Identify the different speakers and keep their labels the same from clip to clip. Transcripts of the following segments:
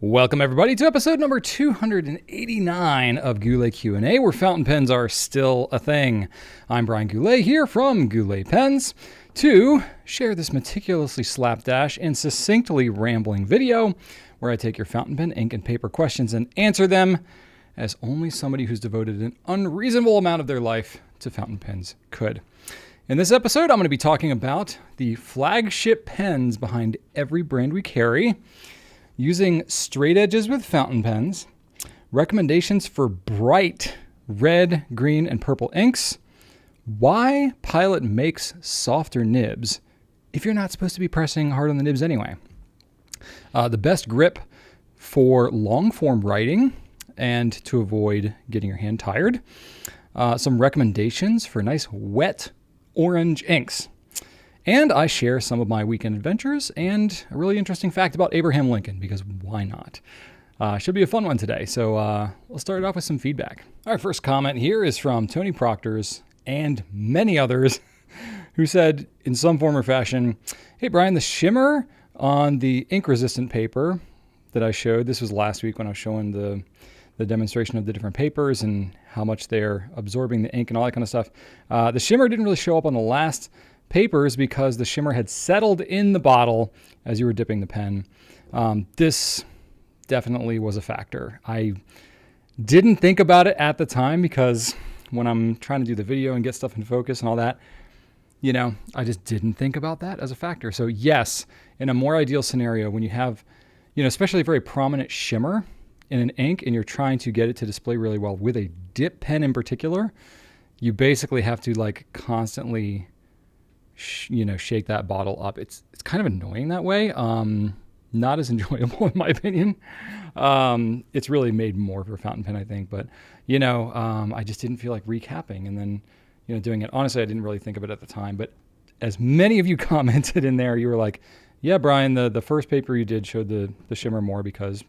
Speaker 1: Welcome everybody to episode number 289 of Goulet Q&A, where fountain pens are still a thing. I'm Brian Goulet here from Goulet Pens to share this meticulously slapdash and succinctly rambling video where I take your fountain pen, ink, and paper questions and answer them as only somebody who's devoted an unreasonable amount of their life to fountain pens could. In this episode, I'm going to be talking about the flagship pens behind every brand we carry, using straight edges with fountain pens, recommendations for bright red, green, and purple inks, why Pilot makes softer nibs if you're not supposed to be pressing hard on the nibs anyway, the best grip for long form writing and to avoid getting your hand tired, some recommendations for nice wet orange inks. And I share some of my weekend adventures and a really interesting fact about Abraham Lincoln, because why not? Should be a fun one today. So we'll start it off with some feedback. Our first comment here is from Tony Proctors and many others who said in some form or fashion, hey Brian, the shimmer on the ink resistant paper that I showed, this was last week when I was showing the demonstration of the different papers and how much they're absorbing the ink and all that kind of stuff. The shimmer didn't really show up on the last papers because the shimmer had settled in the bottle as you were dipping the pen. This definitely was a factor. I didn't think about it at the time because when I'm trying to do the video and get stuff in focus and all that, I just didn't think about that as a factor. So yes, in a more ideal scenario, when you have, especially a very prominent shimmer in an ink and you're trying to get it to display really well with a dip pen in particular, you basically have to constantly shake that bottle up. It's kind of annoying that way. Not as enjoyable in my opinion. It's really made more for a fountain pen, I think. But, I just didn't feel like recapping and then, doing it. Honestly, I didn't really think of it at the time. But as many of you commented in there, you were like, yeah, Brian, the first paper you did showed the shimmer more because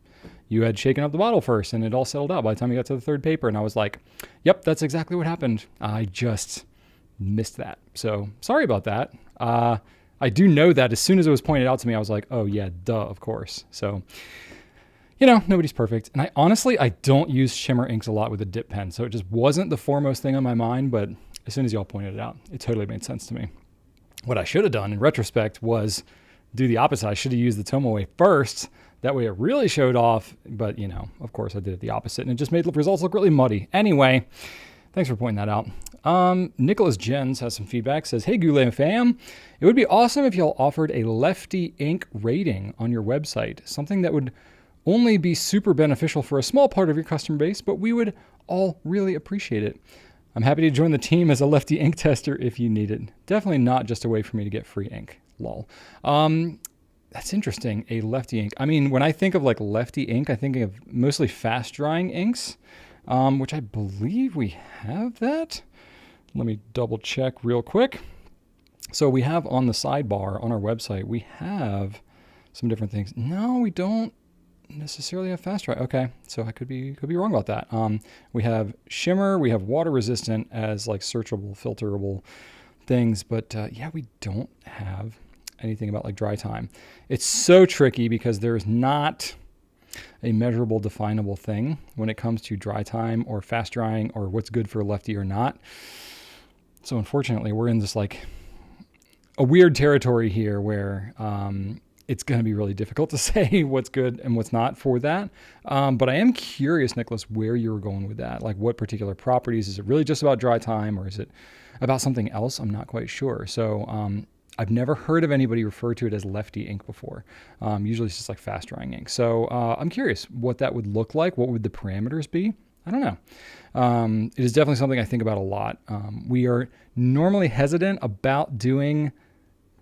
Speaker 1: you had shaken up the bottle first and it all settled out by the time you got to the third paper. And I was like, yep, that's exactly what happened. I just missed that. So sorry about that. I do know that as soon as it was pointed out to me, I was like, oh yeah, duh, of course. So, nobody's perfect. And I don't use shimmer inks a lot with a dip pen. So it just wasn't the foremost thing on my mind. But as soon as y'all pointed it out, it totally made sense to me. What I should have done in retrospect was do the opposite. I should have used the Tomaway first. That way it really showed off. But, of course I did it the opposite and it just made the results look really muddy. Anyway, thanks for pointing that out. Nicholas Jens has some feedback, says, hey Goulet fam, it would be awesome if y'all offered a lefty ink rating on your website, something that would only be super beneficial for a small part of your customer base, but we would all really appreciate it. I'm happy to join the team as a lefty ink tester if you need it. Definitely not just a way for me to get free ink, lol. That's interesting, a lefty ink. I mean, when I think of lefty ink, I think of mostly fast drying inks, which I believe we have that. Let me double check real quick. So we have on the sidebar on our website, we have some different things. No, we don't necessarily have fast dry. Okay, so I could be wrong about that. We have shimmer, we have water resistant as searchable, filterable things, but yeah, we don't have anything about dry time. It's so tricky because there's not a measurable, definable thing when it comes to dry time or fast drying or what's good for a lefty or not. So unfortunately, we're in this a weird territory here where it's going to be really difficult to say what's good and what's not for that. But I am curious, Nicholas, where you were going with that. What particular properties? Is it really just about dry time or is it about something else? I'm not quite sure. So I've never heard of anybody refer to it as lefty ink before. Usually it's just fast drying ink. So I'm curious what that would look like. What would the parameters be? I don't know. It is definitely something I think about a lot. We are normally hesitant about doing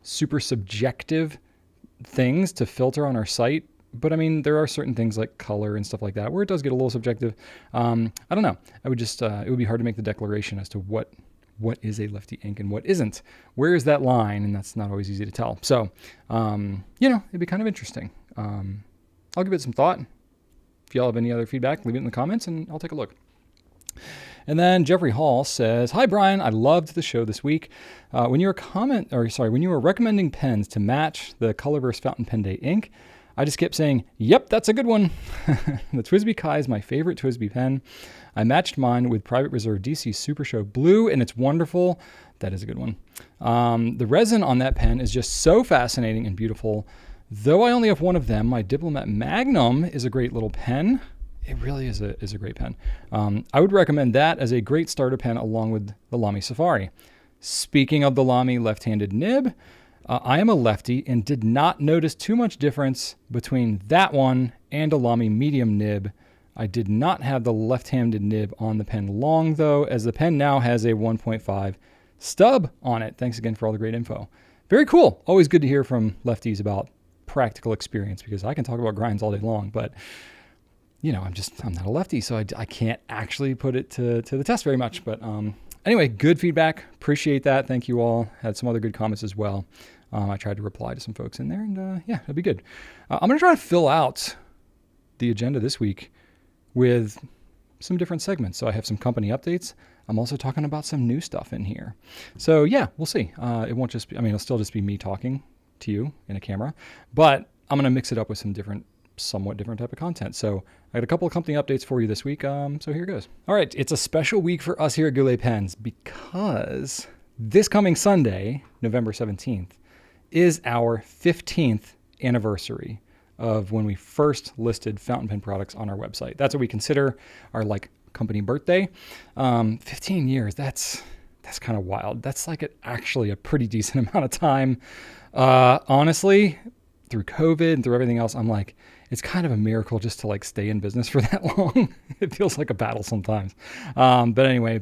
Speaker 1: super subjective things to filter on our site. But I mean, there are certain things like color and stuff like that where it does get a little subjective. I don't know. I would just, it would be hard to make the declaration as to what is a lefty ink and what isn't. Where is that line? And that's not always easy to tell. So, it'd be kind of interesting. I'll give it some thought. If y'all have any other feedback, leave it in the comments and I'll take a look. And then Jeffrey Hall says, hi Brian, I loved the show this week. When you were recommending pens to match the Colorverse Fountain Pen Day ink, I just kept saying, yep, that's a good one. The TWSBI Kai is my favorite TWSBI pen. I matched mine with Private Reserve DC Super Show Blue, and it's wonderful. That is a good one. The resin on that pen is just so fascinating and beautiful. Though I only have one of them, my Diplomat Magnum is a great little pen. It really is a great pen. I would recommend that as a great starter pen along with the Lamy Safari. Speaking of the Lamy left-handed nib, I am a lefty and did not notice too much difference between that one and a Lamy medium nib. I did not have the left-handed nib on the pen long though, as the pen now has a 1.5 stub on it. Thanks again for all the great info. Very cool. Always good to hear from lefties about practical experience, because I can talk about grinds all day long, but you know, I'm not a lefty, so I can't actually put it to the test very much. But anyway, good feedback. Appreciate that. Thank you all. Had some other good comments as well. I tried to reply to some folks in there, and yeah, it'll be good. I'm going to try to fill out the agenda this week with some different segments. So I have some company updates. I'm also talking about some new stuff in here. So yeah, we'll see. It won't just be, it'll still just be me talking to you in a camera, but I'm going to mix it up with some somewhat different type of content. So I got a couple of company updates for you this week. So here goes. All right. It's a special week for us here at Goulet Pens because this coming Sunday, November 17th, is our 15th anniversary of when we first listed fountain pen products on our website. That's what we consider our company birthday. 15 years. That's kind of wild. That's actually a pretty decent amount of time. Honestly, through COVID and through everything else, I'm like, it's kind of a miracle just to stay in business for that long. It feels like a battle sometimes. But anyway,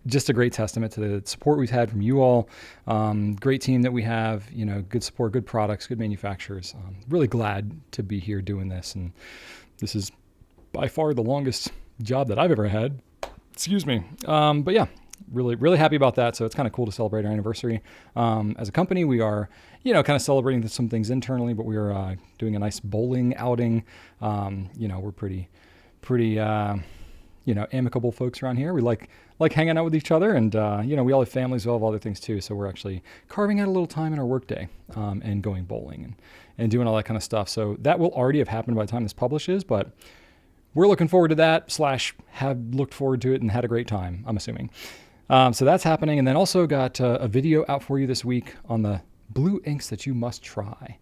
Speaker 1: just a great testament to the support we've had from you all. Great team that we have, good support, good products, good manufacturers. Really glad to be here doing this. And this is by far the longest job that I've ever had. Excuse me. But yeah, really, really happy about that. So it's kind of cool to celebrate our anniversary. As a company, we are, kind of celebrating some things internally, but we are doing a nice bowling outing. We're pretty, amicable folks around here. We like hanging out with each other, and we all have families, we all have other things too. So we're actually carving out a little time in our workday and going bowling and doing all that kind of stuff. So that will already have happened by the time this publishes, but we're looking forward to that / have looked forward to it and had a great time, I'm assuming. So that's happening. And then also got a video out for you this week on the blue inks that you must try.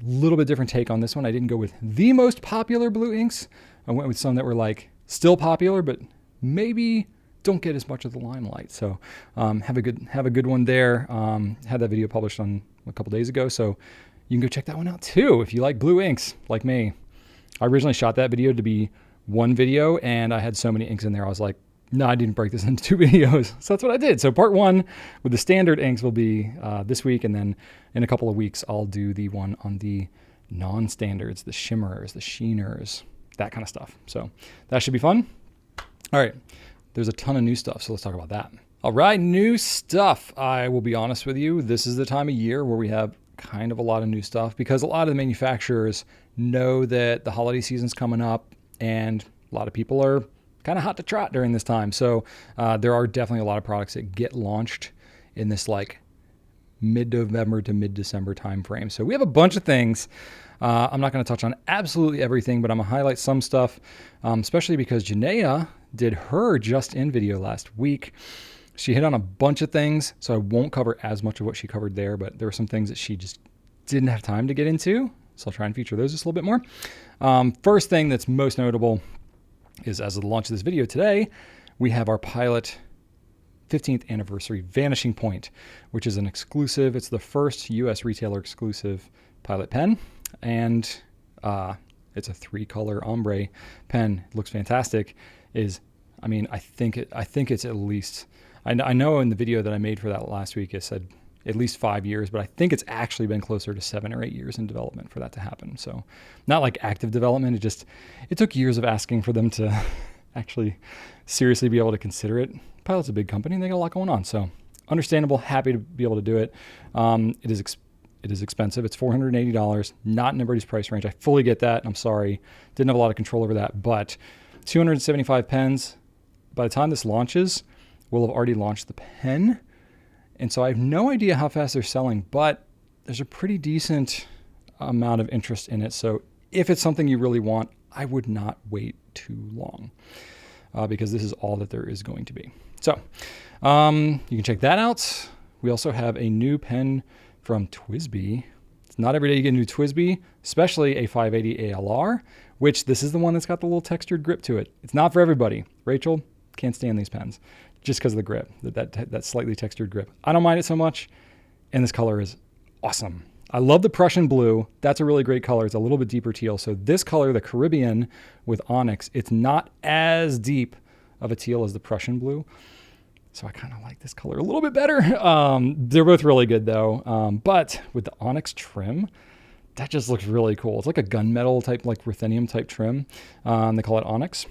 Speaker 1: Little bit different take on this one. I didn't go with the most popular blue inks. I went with some that were still popular, but maybe don't get as much of the limelight. So have a good one there. Had that video published on a couple days ago, so you can go check that one out too if you like blue inks like me. I originally shot that video to be one video, and I had so many inks in there. I was like, no, I didn't break this into 2 videos. So that's what I did. So part 1 with the standard inks will be this week, and then in a couple of weeks, I'll do the one on the non-standards, the shimmers, the sheeners, that kind of stuff. So that should be fun. All right. There's a ton of new stuff, so let's talk about that. All right, new stuff. I will be honest with you. This is the time of year where we have kind of a lot of new stuff because a lot of the manufacturers know that the holiday season's coming up and a lot of people are kind of hot to trot during this time. So there are definitely a lot of products that get launched in this mid-November to mid-December timeframe. So we have a bunch of things. I'm not going to touch on absolutely everything, but I'm going to highlight some stuff, especially because Janaea did her just-in video last week. She hit on a bunch of things, so I won't cover as much of what she covered there, but there were some things that she just didn't have time to get into, so I'll try and feature those just a little bit more. First thing that's most notable is as of the launch of this video today, we have our Pilot 15th anniversary Vanishing Point, which is an exclusive. It's the first US retailer exclusive Pilot pen, and it's a 3-color ombre pen. It looks fantastic. I think it's at least, I know in the video that I made for that last week, it said at least 5 years, but I think it's actually been closer to 7 or 8 years in development for that to happen. So not like active development. It took years of asking for them to actually seriously be able to consider it. Pilot's a big company and they got a lot going on. So understandable, happy to be able to do it. It is expensive. It's $480, not in everybody's price range. I fully get that. I'm sorry. Didn't have a lot of control over that, but 275 pens. By the time this launches, we'll have already launched the pen. And so I have no idea how fast they're selling, but there's a pretty decent amount of interest in it. So if it's something you really want, I would not wait too long because this is all that there is going to be. So you can check that out. We also have a new pen from TWSBI. It's not every day you get a new TWSBI, especially a 580 ALR, which this is the one that's got the little textured grip to it. It's not for everybody. Rachel can't stand these pens just because of the grip, that slightly textured grip. I don't mind it so much, and this color is awesome. I love the Prussian blue. That's a really great color. It's a little bit deeper teal. So this color, the Caribbean with onyx, it's not as deep of a teal as the Prussian blue. So I kind of like this color a little bit better. They're both really good though. But with the onyx trim, that just looks really cool. It's like a gunmetal type, like ruthenium type trim. They call it onyx.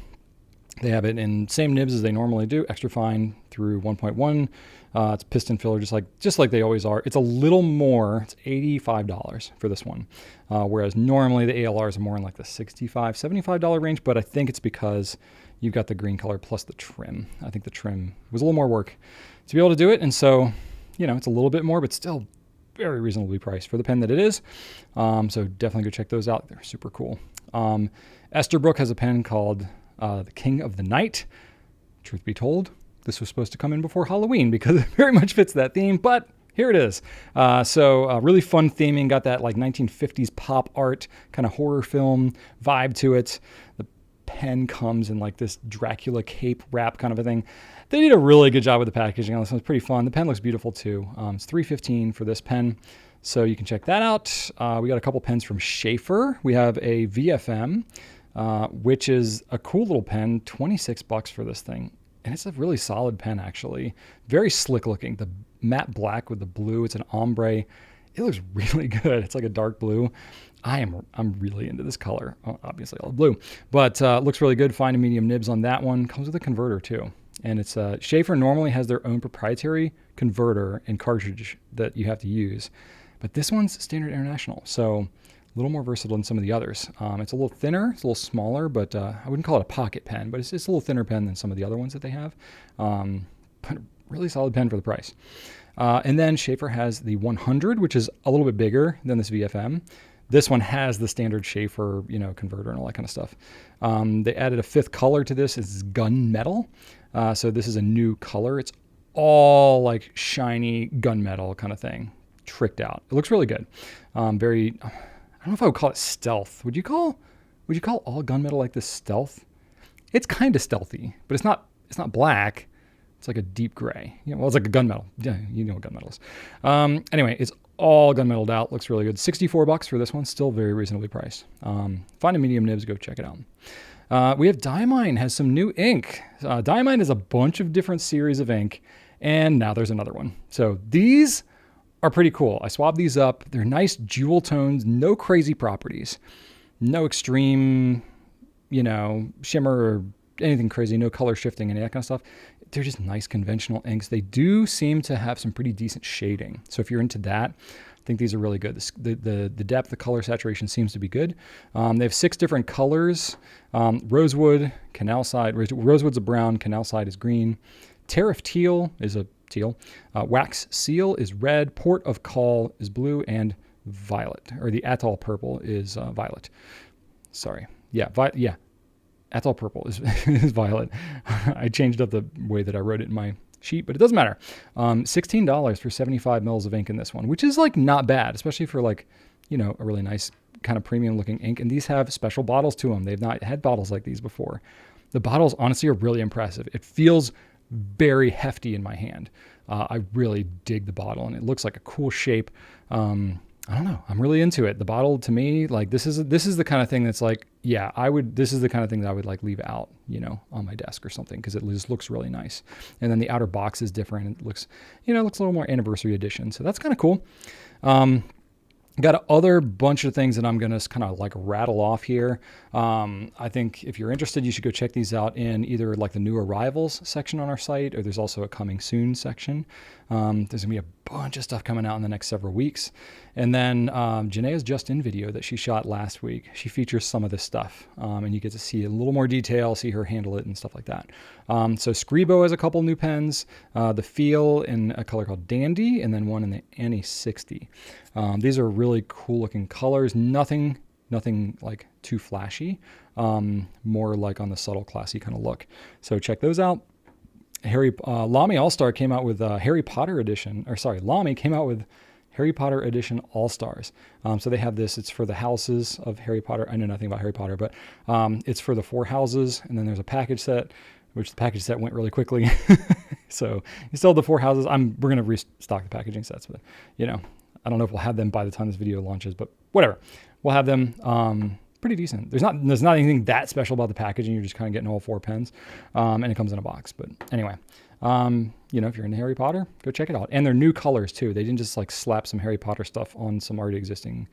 Speaker 1: They have it in same nibs as they normally do, extra fine through 1.1. It's piston filler, just like they always are. It's a little more. It's $85 for this one, whereas normally the ALRs are more in like the $65, $75 range. But I think it's because you've got the green color plus the trim. I think the trim was a little more work to be able to do it, and so it's a little bit more, but still very reasonably priced for the pen that it is. So definitely go check those out. They're super cool. Esterbrook has a pen called the King of the Night. Truth be told, this was supposed to come in before Halloween because it very much fits that theme, but here it is. So really fun theming, got that like 1950s pop art kind of horror film vibe to it. The pen comes in like this Dracula cape wrap kind of a thing. They did a really good job with the packaging on this one. It's pretty fun. The pen looks beautiful too. It's $315 for this pen, so you can check that out. We got a couple pens from Schaefer. We have a VFM, which is a cool little pen, $26 for this thing. And it's a really solid pen, actually. Very slick looking. The matte black with the blue, it's an ombre. It looks really good. It's like a dark blue. I'm really into this color. Obviously all blue, but looks really good. Fine and medium nibs on that one. Comes with a converter too. And it's Schaefer normally has their own proprietary converter and cartridge that you have to use. But this one's standard international. So a little more versatile than some of the others. It's a little thinner, it's a little smaller, but I wouldn't call it a pocket pen, but it's a little thinner pen than some of the other ones that they have. But a really solid pen for the price. And then Schaefer has the 100, which is a little bit bigger than this VFM. This one has the standard Schaefer, converter and all that kind of stuff. They added a fifth color to this. It's gunmetal. So this is a new color. It's all like shiny gunmetal kind of thing, tricked out. It looks really good. I don't know if I would call it stealth. Would you call all gunmetal like this stealth? It's kind of stealthy, but it's not black. It's like a deep gray. It's like a gunmetal. Yeah, you know what gunmetal is. Anyway, it's all gunmetaled out. Looks really good. $64 for this one. Still very reasonably priced. Find a medium nibs. Go check it out. We have Diamine has some new ink. Diamine is a bunch of different series of ink, and now there's another one. So these are pretty cool. I swabbed these up. They're nice jewel tones, no crazy properties, no extreme, shimmer or anything crazy, no color shifting, any of that kind of stuff. They're just nice conventional inks. They do seem to have some pretty decent shading. So if you're into that, I think these are really good. The depth, the color saturation seems to be good. They have 6 different colors. Rosewood, canal side. Rosewood's a brown, canal side is green. Tariff teal is a teal. Wax seal is red. Port of call is blue, and violet, or the atoll purple is violet. Sorry. Yeah. Atoll purple is violet. I changed up the way that I wrote it in my sheet, but it doesn't matter. $16 for 75 mils of ink in this one, which is like not bad, especially for like, a really nice kind of premium looking ink. And these have special bottles to them. They've not had bottles like these before. The bottles honestly are really impressive. It feels very hefty in my hand. I really dig the bottle, and it looks like a cool shape. I don't know. I'm really into it. The bottle to me, like this is the kind of thing that's like, yeah, this is the kind of thing that I would like leave out, on my desk or something, because it just looks really nice. And then the outer box is different. It looks, looks a little more anniversary edition. So that's kind of cool. Got a other bunch of things that I'm going to kind of like rattle off here. I think if you're interested, you should go check these out in either like the new arrivals section on our site, or there's also a coming soon section. There's going to be a bunch of stuff coming out in the next several weeks. And then Janae's Just In video that she shot last week, she features some of this stuff. And you get to see a little more detail, see her handle it and stuff like that. So Scribo has a couple new pens, the Feel in a color called Dandy, and then one in the Annie 60. These are really cool looking colors. Nothing like too flashy, more like on the subtle classy kind of look. So check those out. Lamy All-Star came out with Harry Potter edition, Lamy came out with Harry Potter edition All-Stars. So they have this, it's for the houses of Harry Potter. I know nothing about Harry Potter, but it's for the 4 houses. And then there's a package set, which the package set went really quickly. So you still have the 4 houses. We're going to restock the packaging sets, but I don't know if we'll have them by the time this video launches, but whatever. We'll have them. Pretty decent. There's not anything that special about the packaging. You're just kind of getting all 4 pens, and it comes in a box. But anyway, if you're into Harry Potter, go check it out. And they're new colors too. They didn't just like slap some Harry Potter stuff on some already existing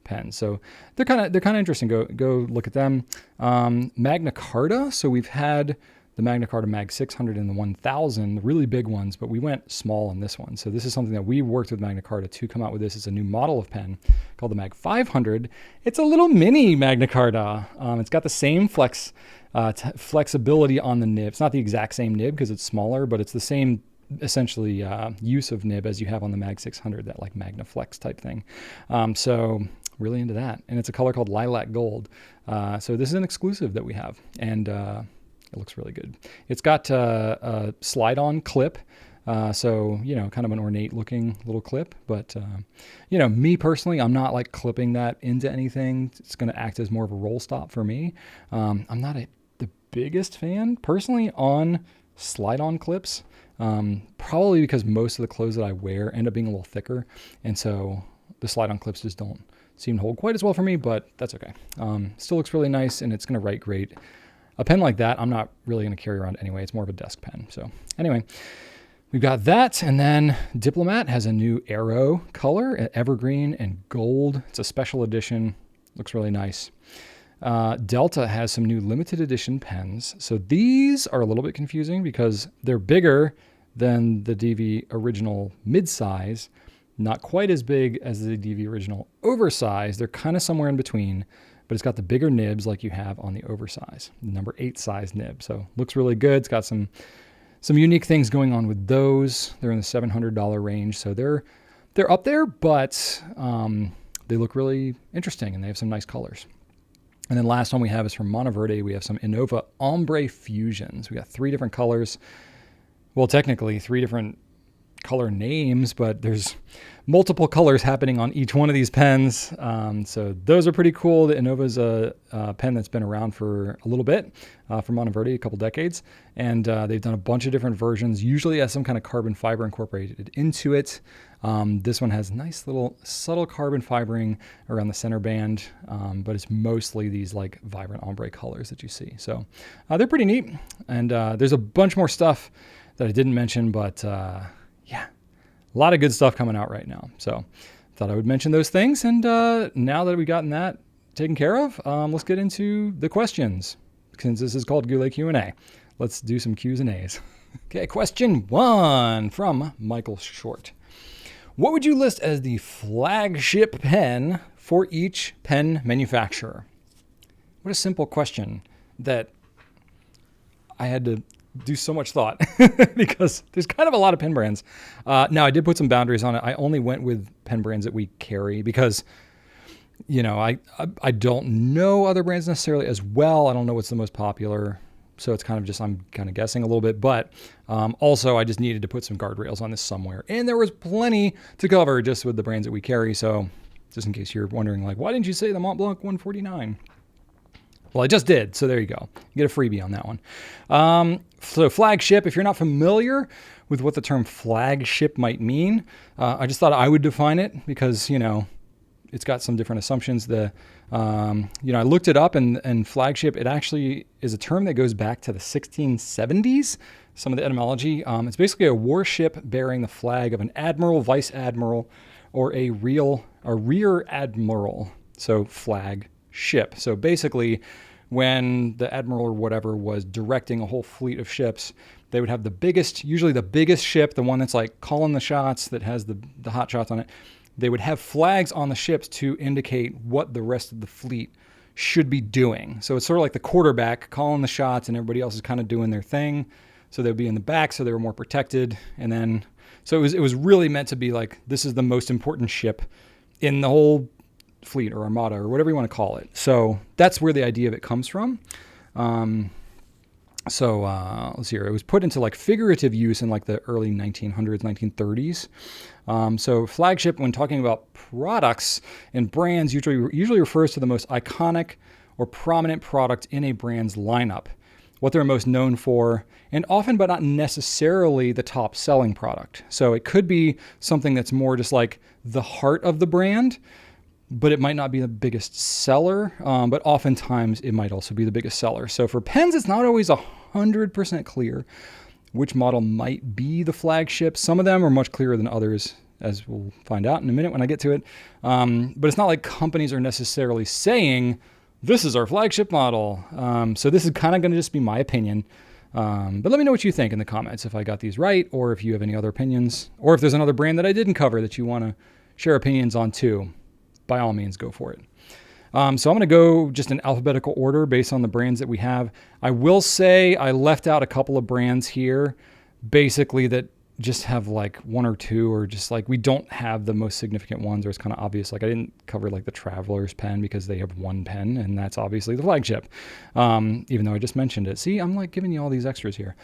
Speaker 1: pens. So they're kind of interesting. Go look at them. Magna Carta. So we've had the Magna Carta Mag 600 and the 1000, the really big ones, but we went small on this one. So this is something that we worked with Magna Carta to come out with. This is a new model of pen called the Mag 500. It's a little mini Magna Carta. It's got the same flexibility on the nib. It's not the exact same nib because it's smaller, but it's the same essentially use of nib as you have on the Mag 600, that like Magna Flex type thing. So really into that. And it's a color called Lilac Gold. So this is an exclusive that we have. And it looks really good. It's got a slide-on clip, so kind of an ornate looking little clip. But me personally, I'm not like clipping that into anything. It's going to act as more of a roll stop for me. I'm not the biggest fan personally on slide-on clips, probably because most of the clothes that I wear end up being a little thicker, and so the slide-on clips just don't seem to hold quite as well for me. But that's okay. Still looks really nice, and it's going to write great. A pen like that, I'm not really going to carry around anyway. It's more of a desk pen. So anyway, we've got that. And then Diplomat has a new Arrow color, evergreen and gold. It's a special edition. Looks really nice. Delta has some new limited edition pens. So these are a little bit confusing because they're bigger than the DV original mid-size, not quite as big as the DV original oversized. They're kind of somewhere in between. But it's got the bigger nibs like you have on the oversize, the number 8 size nib. So looks really good. It's got some unique things going on with those. They're in the $700 range. So they're up there, but they look really interesting and they have some nice colors. And then last one we have is from Monteverde. We have some Innova Ombre Fusions. We got 3 different colors. Well, technically 3 different color names, but there's multiple colors happening on each one of these pens. So those are pretty cool. The Innova's a pen that's been around for a little bit, from Monteverde, a couple decades. And they've done a bunch of different versions, usually has some kind of carbon fiber incorporated into it. This one has nice little subtle carbon fibering around the center band, but it's mostly these like vibrant ombre colors that you see. So they're pretty neat. And there's a bunch more stuff that I didn't mention, but yeah, a lot of good stuff coming out right now. So thought I would mention those things. And now that we've gotten that taken care of, let's get into the questions. Since this is called Goulet Q&A, let's do some Q's and A's. Okay, question 1 from Michael Short. What would you list as the flagship pen for each pen manufacturer? What a simple question that I had to do so much thought because there's kind of a lot of pen brands. Now I did put some boundaries on it. I only went with pen brands that we carry because, I don't know other brands necessarily as well. I don't know what's the most popular. So it's kind of just, I'm kind of guessing a little bit, but also I just needed to put some guardrails on this somewhere. And there was plenty to cover just with the brands that we carry. So just in case you're wondering, like, why didn't you say the Mont Blanc 149? Well, I just did. So there you go. You get a freebie on that one. So flagship, if you're not familiar with what the term flagship might mean, I just thought I would define it because, it's got some different assumptions. I looked it up and flagship, it actually is a term that goes back to the 1670s. Some of the etymology, it's basically a warship bearing the flag of an admiral, vice admiral, or a rear admiral. So flagship. So basically when the admiral or whatever was directing a whole fleet of ships, they would have usually the biggest ship, the one that's like calling the shots, that has the hot shots on it. They would have flags on the ships to indicate what the rest of the fleet should be doing. So it's sort of like the quarterback calling the shots and everybody else is kind of doing their thing. So they'd be in the back, so they were more protected. And then, so it was really meant to be like, this is the most important ship in the whole fleet or armada or whatever you want to call it. So that's where the idea of it comes from. Let's see here. It was put into like figurative use in like the early 1900s, 1930s. So Flagship, when talking about products and brands, usually refers to the most iconic or prominent product in a brand's lineup, what they're most known for, and often but not necessarily the top selling product. So it could be something that's more just like the heart of the brand, but it might not be the biggest seller, but oftentimes it might also be the biggest seller. So for pens, it's not always 100% clear which model might be the flagship. Some of them are much clearer than others, as we'll find out in a minute when I get to it. But it's not like companies are necessarily saying, this is our flagship model. So this is kind of going to just be my opinion. But let me know what you think in the comments if I got these right, or if you have any other opinions, or if there's another brand that I didn't cover that you want to share opinions on too. By all means, go for it. So I'm going to go just in alphabetical order based on the brands that we have. I will say I left out a couple of brands here, basically that just have like one or two, or just like we don't have the most significant ones, or it's kind of obvious. Like I didn't cover like the Traveler's pen because they have one pen, and that's obviously the flagship, even though I just mentioned it. See, I'm like giving you all these extras here.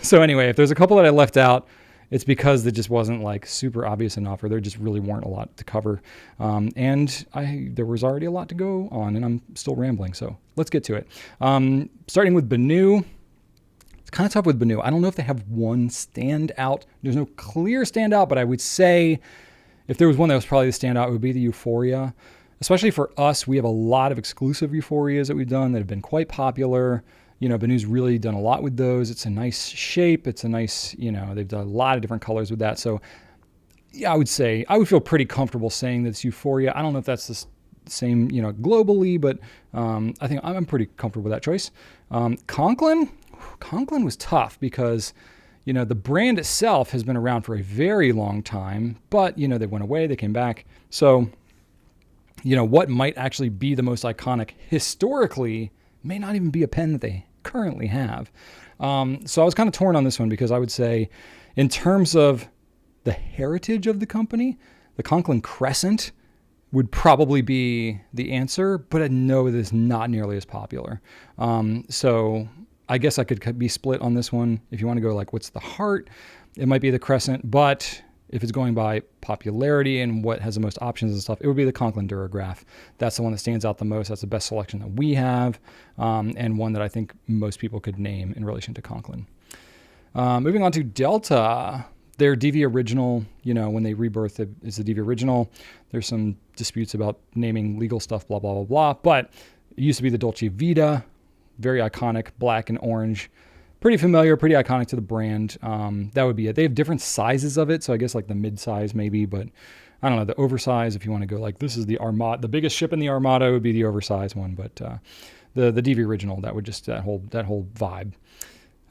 Speaker 1: So anyway, if there's a couple that I left out, it's because it just wasn't like super obvious enough, or there just really weren't a lot to cover. And there was already a lot to go on, and I'm still rambling. So let's get to it. Starting with Benu. It's kind of tough with Benu. I don't know if they have one standout. There's no clear standout, but I would say if there was one that was probably the standout, it would be the Euphoria. Especially for us, we have a lot of exclusive Euphorias that we've done that have been quite popular. You know, Benu's really done a lot with those. It's a nice shape. It's a nice, they've done a lot of different colors with that. So yeah, I would feel pretty comfortable saying that it's Euphoria. I don't know if that's the same, globally, but I think I'm pretty comfortable with that choice. Conklin was tough because, the brand itself has been around for a very long time, but, they went away, they came back. So, what might actually be the most iconic historically may not even be a pen that they currently have. So I was kind of torn on this one because I would say in terms of the heritage of the company, the Conklin Crescent would probably be the answer, but I know it is not nearly as popular. So I guess I could be split on this one. If you want to go like, what's the heart? It might be the Crescent, but if it's going by popularity and what has the most options and stuff, it would be the Conklin Durograph. That's the one that stands out the most. That's the best selection that we have, and one that I think most people could name in relation to Conklin. Moving on to Delta, their DV Original, when they rebirthed it, is the DV Original. There's some disputes about naming legal stuff, blah, blah, blah, blah. But it used to be the Dolce Vita, very iconic, black and orange. Pretty familiar, pretty iconic to the brand. That would be it. They have different sizes of it, so I guess like the mid-size maybe, but I don't know, the oversized, if you want to go like this is the Armada, the biggest ship in the Armada would be the oversized one, but the DV Original, that would just, that whole vibe.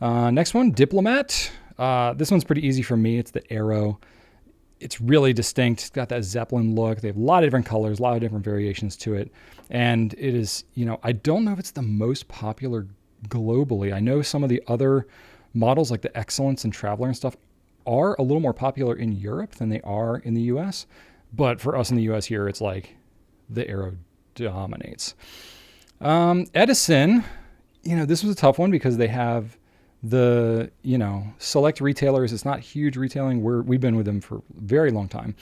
Speaker 1: Next one, Diplomat. This one's pretty easy for me. It's the Arrow. It's really distinct. It's got that Zeppelin look. They have a lot of different colors, a lot of different variations to it. And it is, I don't know if it's the most popular globally. I know some of the other models like the Excellence and Traveler and stuff are a little more popular in Europe than they are in the US. But for us in the US here, it's like the Arrow dominates. Edison, this was a tough one because they have the, select retailers. It's not huge retailing. We've been with them for a very long time.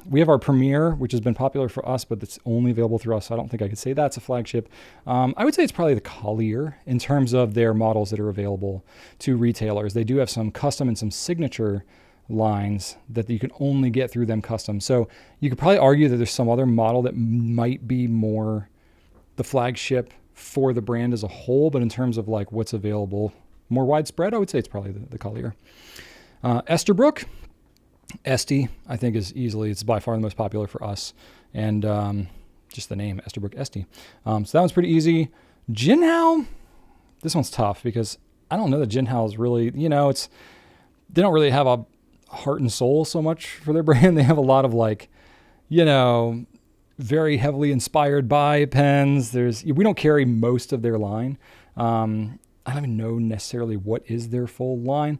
Speaker 1: We have our Premier, which has been popular for us, but it's only available through us. So I don't think I could say that's a flagship. I would say it's probably the Collier in terms of their models that are available to retailers. They do have some custom and some signature lines that you can only get through them custom. So you could probably argue that there's some other model that might be more the flagship for the brand as a whole, but in terms of like what's available more widespread, I would say it's probably the Collier. Esterbrook. Esty, I think it's by far the most popular for us. And just the name, Esterbrook Esty. So that one's pretty easy. Jinhao, this one's tough because I don't know that Jinhao is really, they don't really have a heart and soul so much for their brand. They have a lot of like, very heavily inspired by pens. We don't carry most of their line. I don't even know necessarily what is their full line.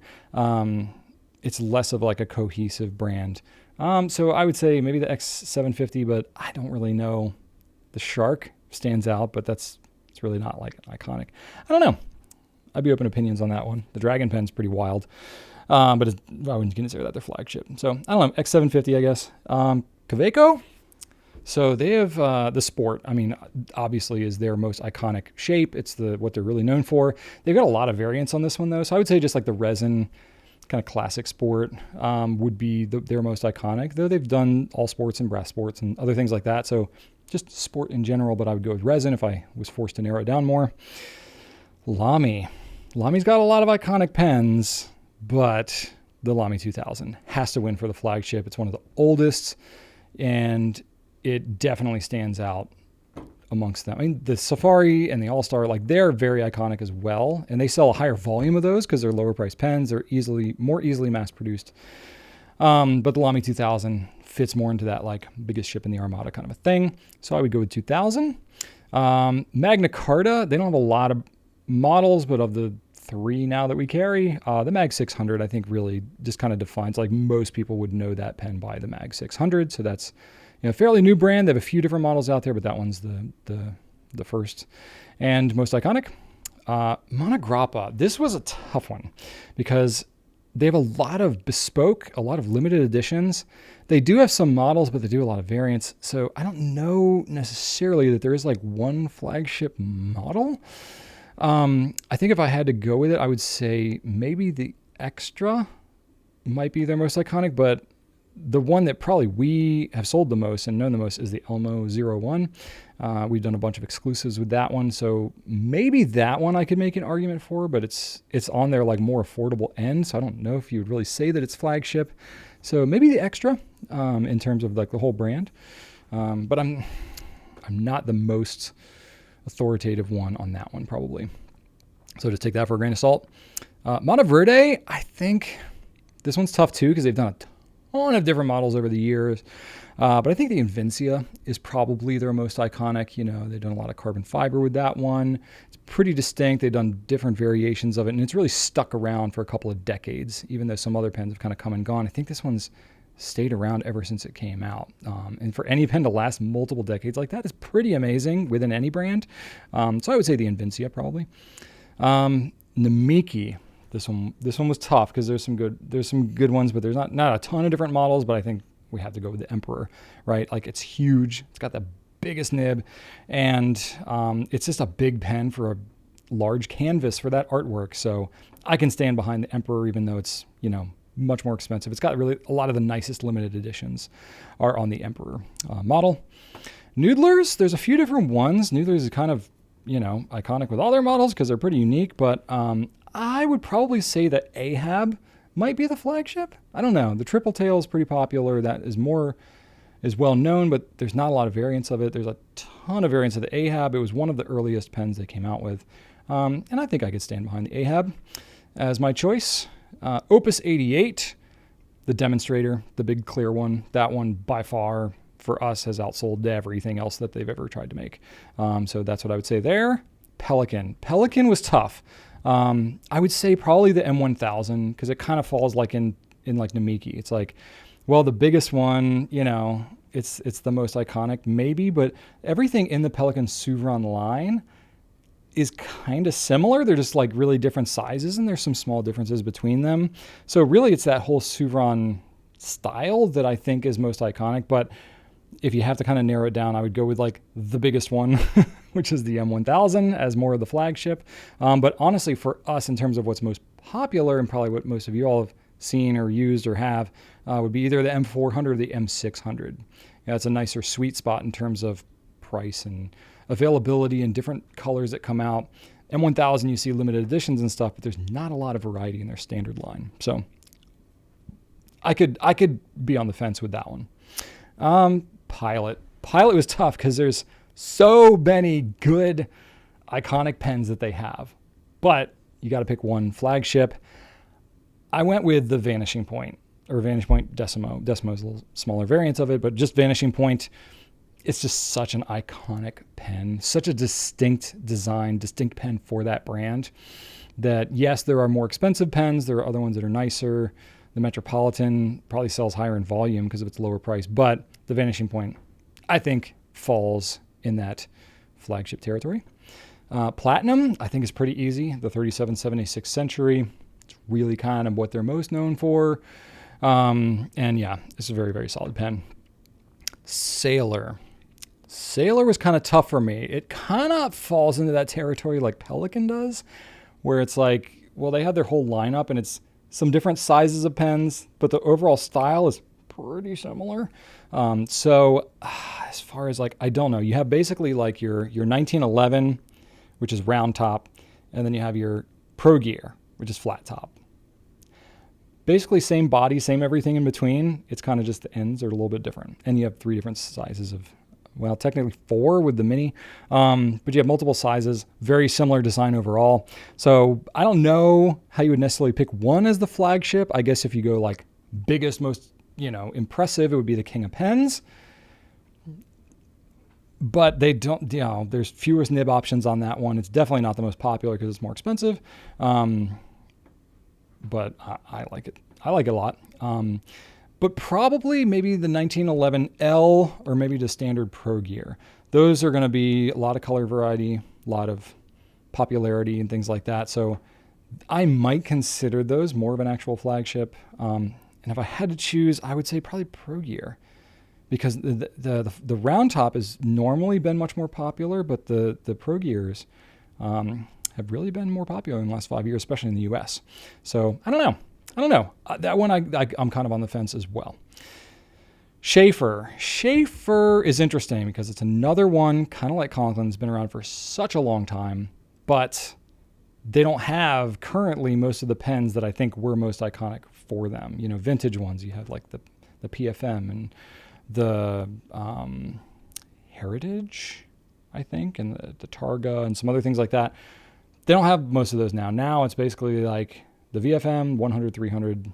Speaker 1: It's less of like a cohesive brand. So I would say maybe the X750, but I don't really know. The Shark stands out, but it's really not like iconic. I don't know. I'd be open opinions on that one. The Dragon Pen's pretty wild, but I wouldn't consider that their flagship. So I don't know, X750, I guess. Kaweco. So they have the Sport. I mean, obviously is their most iconic shape. It's what they're really known for. They've got a lot of variants on this one though. So I would say just like the resin kind of classic Sport would be their most iconic, though they've done all sports and brass sports and other things like that. So just Sport in general, but I would go with resin if I was forced to narrow it down more. Lamy. Lamy's got a lot of iconic pens, but the Lamy 2000 has to win for the flagship. It's one of the oldest, and it definitely stands out amongst them. I mean, the Safari and the All-Star, like they're very iconic as well, and they sell a higher volume of those because they're lower priced pens. They're more easily mass produced. But the Lamy 2000 fits more into that like biggest ship in the Armada kind of a thing. So I would go with 2000. Magna Carta, they don't have a lot of models, but of the 3 now that we carry, the Mag 600 I think really just kind of defines, like most people would know that pen by the Mag 600. So that's a fairly new brand. They have a few different models out there, but that one's the first and most iconic. Monograppa. This was a tough one because they have a lot of bespoke, a lot of limited editions. They do have some models, but they do a lot of variants. So I don't know necessarily that there is like one flagship model. I think if I had to go with it, I would say maybe the Extra might be their most iconic, but the one that probably we have sold the most and known the most is the Elmo 01. We've done a bunch of exclusives with that one, so maybe that one I could make an argument for, but it's on their like more affordable end, so I don't know if you would really say that it's flagship. So maybe the Extra in terms of like the whole brand, but I'm not the most authoritative one on that one probably. So just take that for a grain of salt. Monteverde, I think this one's tough too because they've done a ton of different models over the years. But I think the Invincia is probably their most iconic. They've done a lot of carbon fiber with that one. It's pretty distinct. They've done different variations of it, and it's really stuck around for a couple of decades, even though some other pens have kind of come and gone. I think this one's stayed around ever since it came out. And for any pen to last multiple decades like that is pretty amazing within any brand. So I would say the Invincia probably. Namiki. This one was tough because there's some good ones, but there's not a ton of different models, but I think we have to go with the Emperor, right? Like it's huge. It's got the biggest nib, and it's just a big pen for a large canvas for that artwork. So I can stand behind the Emperor, even though it's, much more expensive. It's got really a lot of the nicest limited editions are on the Emperor model. Noodlers, there's a few different ones. Noodlers is kind of, iconic with all their models because they're pretty unique, but I would probably say that Ahab might be the flagship. I don't know. The Triple Tail is pretty popular. That is well known, but there's not a lot of variants of it. There's a ton of variants of the Ahab. It was one of the earliest pens they came out with. And I think I could stand behind the Ahab as my choice. Opus 88, the Demonstrator, the big clear one. That one by far for us has outsold everything else that they've ever tried to make. So that's what I would say there. Pelican. Pelican was tough. I would say probably the M1000 because it kind of falls like in like Namiki. It's like, well, the biggest one, it's the most iconic maybe, but everything in the Pelican Souverain line is kind of similar. They're just like really different sizes, and there's some small differences between them. So really it's that whole Souverain style that I think is most iconic. But if you have to kind of narrow it down, I would go with like the biggest one, which is the M1000 as more of the flagship. But honestly, for us, in terms of what's most popular and probably what most of you all have seen or used or have, would be either the M400 or the M600. It's a nicer sweet spot in terms of price and availability and different colors that come out. M1000, you see limited editions and stuff, but there's not a lot of variety in their standard line. So I could be on the fence with that one. Pilot was tough because there's so many good iconic pens that they have, but you got to pick one flagship. I went with the Vanishing Point, or Vanishing Point Decimo. Decimo is a little smaller variant of it, but just Vanishing Point. It's just such an iconic pen, such a distinct design, distinct pen for that brand that yes, there are more expensive pens. There are other ones that are nicer. The Metropolitan probably sells higher in volume because of its lower price, but the Vanishing Point, I think, falls in that flagship territory. Platinum, I think, is pretty easy. The 3776 Century, it's really kind of what they're most known for. And yeah, it's a very, very solid pen. Sailor was kind of tough for me. It kind of falls into that territory like Pelican does, where it's like, well, they have their whole lineup and it's some different sizes of pens, but the overall style is pretty similar. So as far as like, I don't know, you have basically like your 1911, which is round top, and then you have your Pro Gear, which is flat top. Basically same body, same everything in between. It's kind of just the ends are a little bit different. And you have 3 different sizes of, well, technically 4 with the mini, but you have multiple sizes, very similar design overall. So I don't know how you would necessarily pick one as the flagship. I guess if you go like biggest, most, impressive, it would be the King of Pens. But they don't, there's fewer nib options on that one. It's definitely not the most popular because it's more expensive. But I like it. I like it a lot. But probably maybe the 1911L or maybe the standard Pro Gear. Those are going to be a lot of color variety, a lot of popularity and things like that. So I might consider those more of an actual flagship. And if I had to choose, I would say probably Pro Gear, because the round top has normally been much more popular, but the Pro Gears have really been more popular in the last 5 years, especially in the US. So I don't know. That one I'm kind of on the fence as well. Schaefer is interesting because it's another one, kind of like Conklin's, been around for such a long time, but they don't have currently most of the pens that I think were most iconic for them. Vintage ones, you have like the PFM and the Heritage, I think, and the Targa and some other things like that. They don't have most of those now. Now it's basically like the VFM, 100, 300,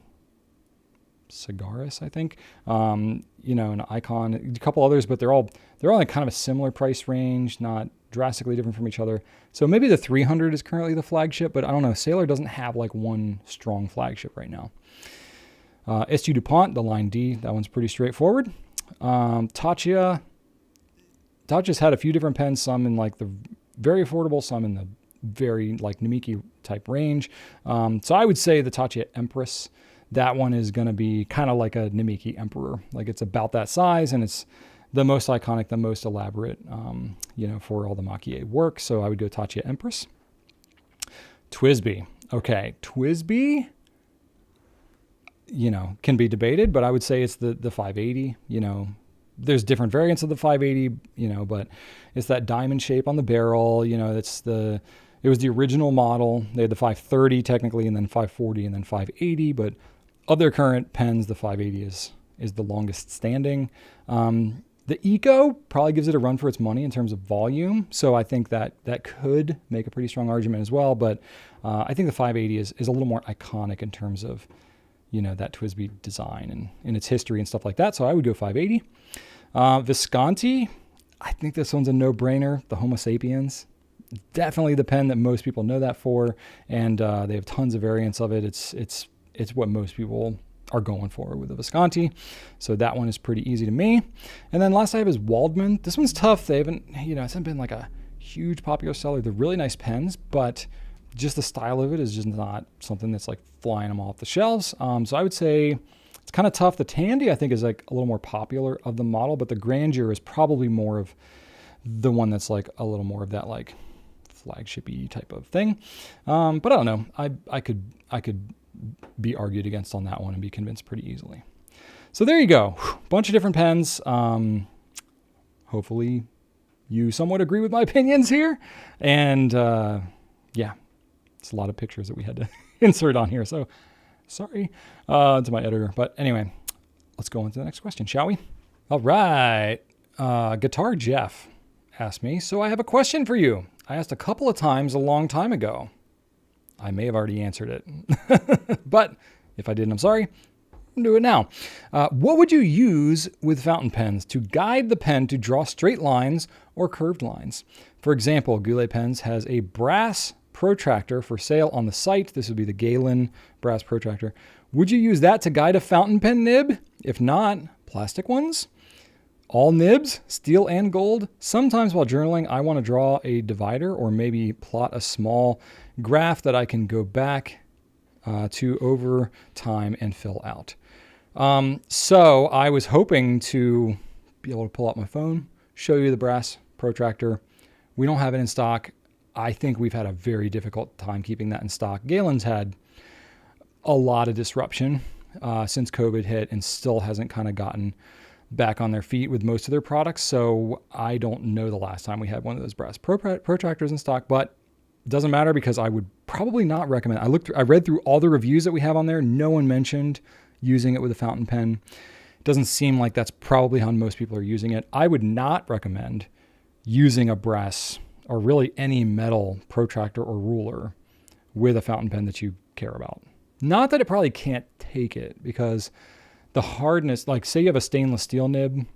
Speaker 1: Cigaris, I think, an Icon, a couple others, but they're all in kind of a similar price range, not drastically different from each other. So maybe the 300 is currently the flagship, but I don't know. Sailor doesn't have like one strong flagship right now. SU DuPont, the Line D, that one's pretty straightforward. Tachia's had a few different pens, some in like the very affordable, some in the very like Namiki type range. So I would say the Tachia Empress, that one is going to be kind of like a Namiki Emperor. Like it's about that size and it's the most iconic, the most elaborate, for all the Makie work. So I would go Tachia Empress. TWSBI. Okay. TWSBI, can be debated, but I would say it's the 580, there's different variants of the 580, but it's that diamond shape on the barrel, it was the original model. They had the 530 technically, and then 540, and then 580. But of their current pens, the 580 is the longest standing. The Eco probably gives it a run for its money in terms of volume. So I think that could make a pretty strong argument as well. But I think the 580 is a little more iconic in terms of, that TWSBI design and its history and stuff like that. So I would go 580. Visconti, I think this one's a no-brainer. The Homo sapiens. Definitely the pen that most people know that for, and they have tons of variants of it. It's what most people are going for with the Visconti, so that one is pretty easy to me. And then last I have is Waldman. This one's tough. They haven't, it hasn't been like a huge popular seller. They're really nice pens, but just the style of it is just not something that's like flying them off the shelves. So I would say it's kind of tough. The Tandy I think is like a little more popular of the model, but the Grandeur is probably more of the one that's like a little more of that like flagship-y type of thing. But I don't know. I could be argued against on that one and be convinced pretty easily. So there you go. Bunch of different pens. Hopefully you somewhat agree with my opinions here. And it's a lot of pictures that we had to insert on here. So sorry to my editor. But anyway, let's go on to the next question, shall we? All right. Guitar Jeff asked me, so I have a question for you. I asked a couple of times a long time ago. I may have already answered it, but if I didn't, I'm sorry. I'll do it now. What would you use with fountain pens to guide the pen to draw straight lines or curved lines? For example, Goulet Pens has a brass protractor for sale on the site. This would be the Galen brass protractor. Would you use that to guide a fountain pen nib? If not, plastic ones? All nibs, steel and gold. Sometimes while journaling, I want to draw a divider or maybe plot a small graph that I can go back to over time and fill out. So I was hoping to be able to pull out my phone, show you the brass protractor. We don't have it in stock. I think we've had a very difficult time keeping that in stock. Galen's had a lot of disruption since COVID hit and still hasn't kind of gotten back on their feet with most of their products. So I don't know the last time we had one of those brass protractors in stock, but it doesn't matter because I would probably not recommend. I read through all the reviews that we have on there. No one mentioned using it with a fountain pen. It doesn't seem like that's probably how most people are using it. I would not recommend using a brass or really any metal protractor or ruler with a fountain pen that you care about. Not that it probably can't take it, because the hardness, like say you have a stainless steel nib,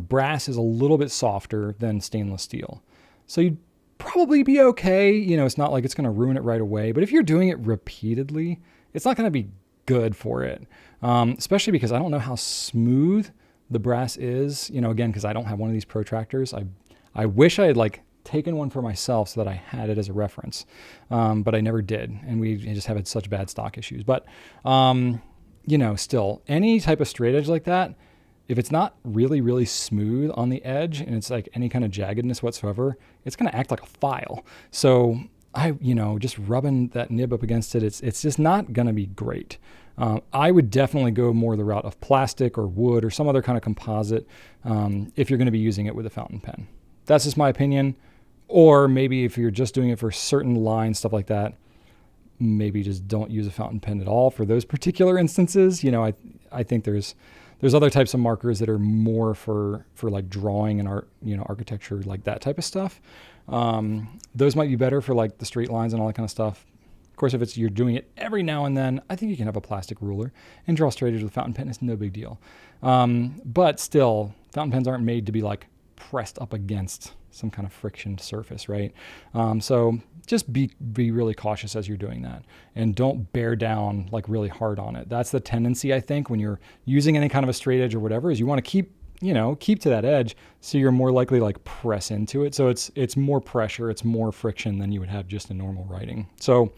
Speaker 1: brass is a little bit softer than stainless steel. So you'd probably be okay. It's not like it's going to ruin it right away, but if you're doing it repeatedly, it's not going to be good for it. Especially because I don't know how smooth the brass is, again, because I don't have one of these protractors. I wish I had taken one for myself so that I had it as a reference. But I never did. And we just have had such bad stock issues. But, still any type of straight edge like that, if it's not really, really smooth on the edge and it's like any kind of jaggedness whatsoever, it's going to act like a file. So just rubbing that nib up against it, it's just not going to be great. I would definitely go more the route of plastic or wood or some other kind of composite if you're going to be using it with a fountain pen. That's just my opinion. Or maybe if you're just doing it for certain lines, stuff like that, maybe just don't use a fountain pen at all for those particular instances. I think there's other types of markers that are more for like drawing and art, architecture, like that type of stuff. Those might be better for like the straight lines and all that kind of stuff. Of course, if you're doing it every now and then, I think you can have a plastic ruler and draw straight edge with a fountain pen. It's no big deal. But still, fountain pens aren't made to be like pressed up against some kind of friction surface, right? So just be really cautious as you're doing that, and don't bear down like really hard on it. That's the tendency, I think, when you're using any kind of a straight edge or whatever, is you want to keep to that edge, so you're more likely like press into it. So it's more pressure, it's more friction than you would have just in normal writing. So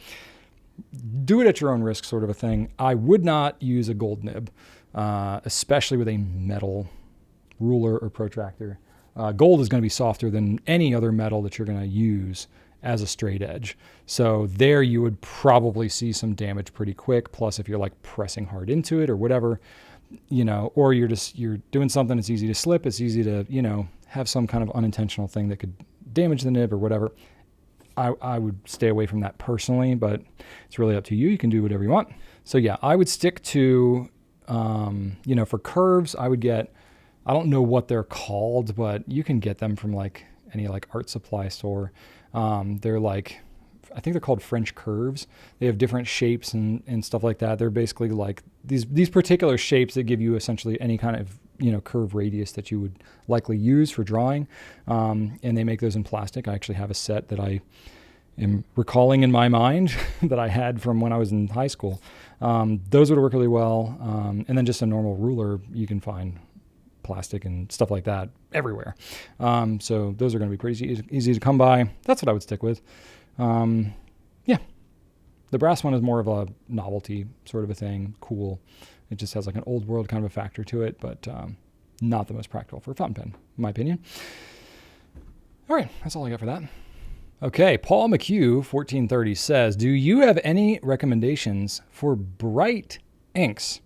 Speaker 1: do it at your own risk, sort of a thing. I would not use a gold nib, especially with a metal ruler or protractor. Gold is going to be softer than any other metal that you're going to use as a straight edge. So there you would probably see some damage pretty quick. Plus, if you're like pressing hard into it or whatever, or you're doing something that's easy to slip, it's easy to, have some kind of unintentional thing that could damage the nib or whatever. I would stay away from that personally, but it's really up to you. You can do whatever you want. So yeah, I would stick to, for curves, I would get, I don't know what they're called, but you can get them from like any like art supply store. They're like, I think they're called French curves. They have different shapes and stuff like that. They're basically like these particular shapes that give you essentially any kind of, curve radius that you would likely use for drawing. And they make those in plastic. I actually have a set that I am recalling in my mind that I had from when I was in high school. Those would work really well. And then just a normal ruler, you can find plastic and stuff like that everywhere. So those are going to be pretty easy to come by. That's what I would stick with. Yeah, the brass one is more of a novelty sort of a thing. Cool. It just has like an old world kind of a factor to it, but not the most practical for a fountain pen, in my opinion. All right, that's all I got for that. Okay, Paul McHugh, 1430 says, do you have any recommendations for bright inks?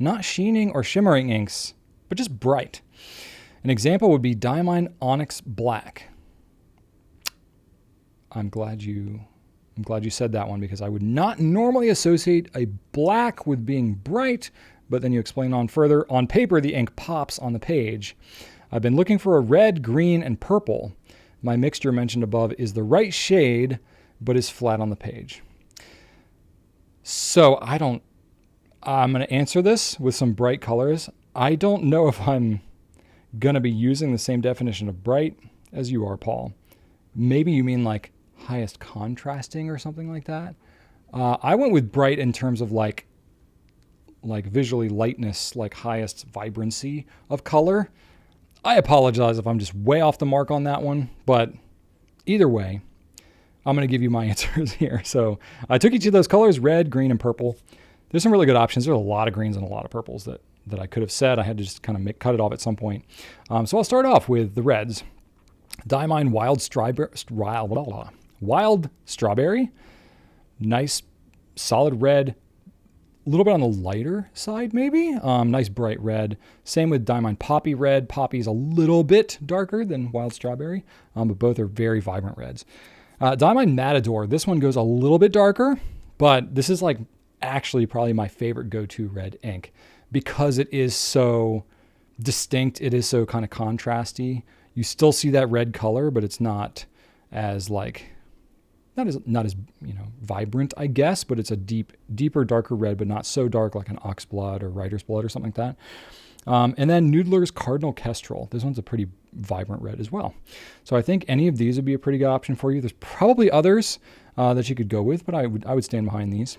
Speaker 1: Not sheening or shimmering inks, but just bright. An example would be Diamine Onyx Black. I'm glad you said that one, because I would not normally associate a black with being bright, but then you explain on further. On paper, the ink pops on the page. I've been looking for a red, green, and purple. My mixture mentioned above is the right shade, but is flat on the page. So I'm going to answer this with some bright colors. I don't know if I'm going to be using the same definition of bright as you are, Paul. Maybe you mean like highest contrasting or something like that. I went with bright in terms of like visually lightness, like highest vibrancy of color. I apologize if I'm just way off the mark on that one, but either way, I'm going to give you my answers here. So I took each of those colors, red, green, and purple. There's some really good options. There's a lot of greens and a lot of purples that I could have said. I had to just kind of cut it off at some point. So I'll start off with the reds. Diamine Wild Strawberry. Nice, solid red. A little bit on the lighter side, maybe. Nice bright red. Same with Diamine Poppy Red. Poppy is a little bit darker than Wild Strawberry, but both are very vibrant reds. Diamine Matador. This one goes a little bit darker, but this is like actually probably my favorite go-to red ink because it is so distinct. It is so kind of contrasty. You still see that red color, but it's not as like not as vibrant, I guess, but it's a deeper, darker red, but not so dark like an ox blood or rider's blood or something like that. And then Noodler's Cardinal Kestrel. This one's a pretty vibrant red as well. So I think any of these would be a pretty good option for you. There's probably others that you could go with, but I would stand behind these.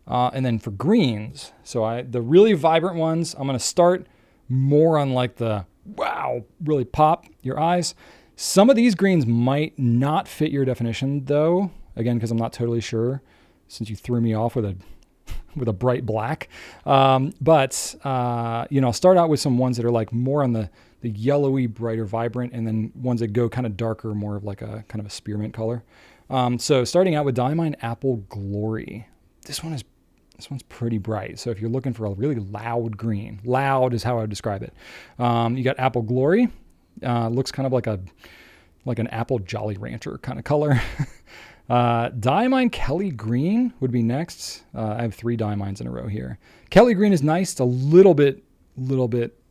Speaker 1: And then for greens, so the really vibrant ones, I'm going to start more on like the wow, really pop your eyes. Some of these greens might not fit your definition though, again, because I'm not totally sure since you threw me off with a bright black. But start out with some ones that are like more on the yellowy, brighter, vibrant, and then ones that go kind of darker, more of like a kind of a spearmint color. So starting out with Diamine Apple Glory. This one's pretty bright. So if you're looking for a really loud green, loud is how I would describe it. You got Apple Glory. Looks kind of like an apple Jolly Rancher kind of color. Diamine Kelly Green would be next. I have 3 Diamines in a row here. Kelly Green is nice. It's a little bit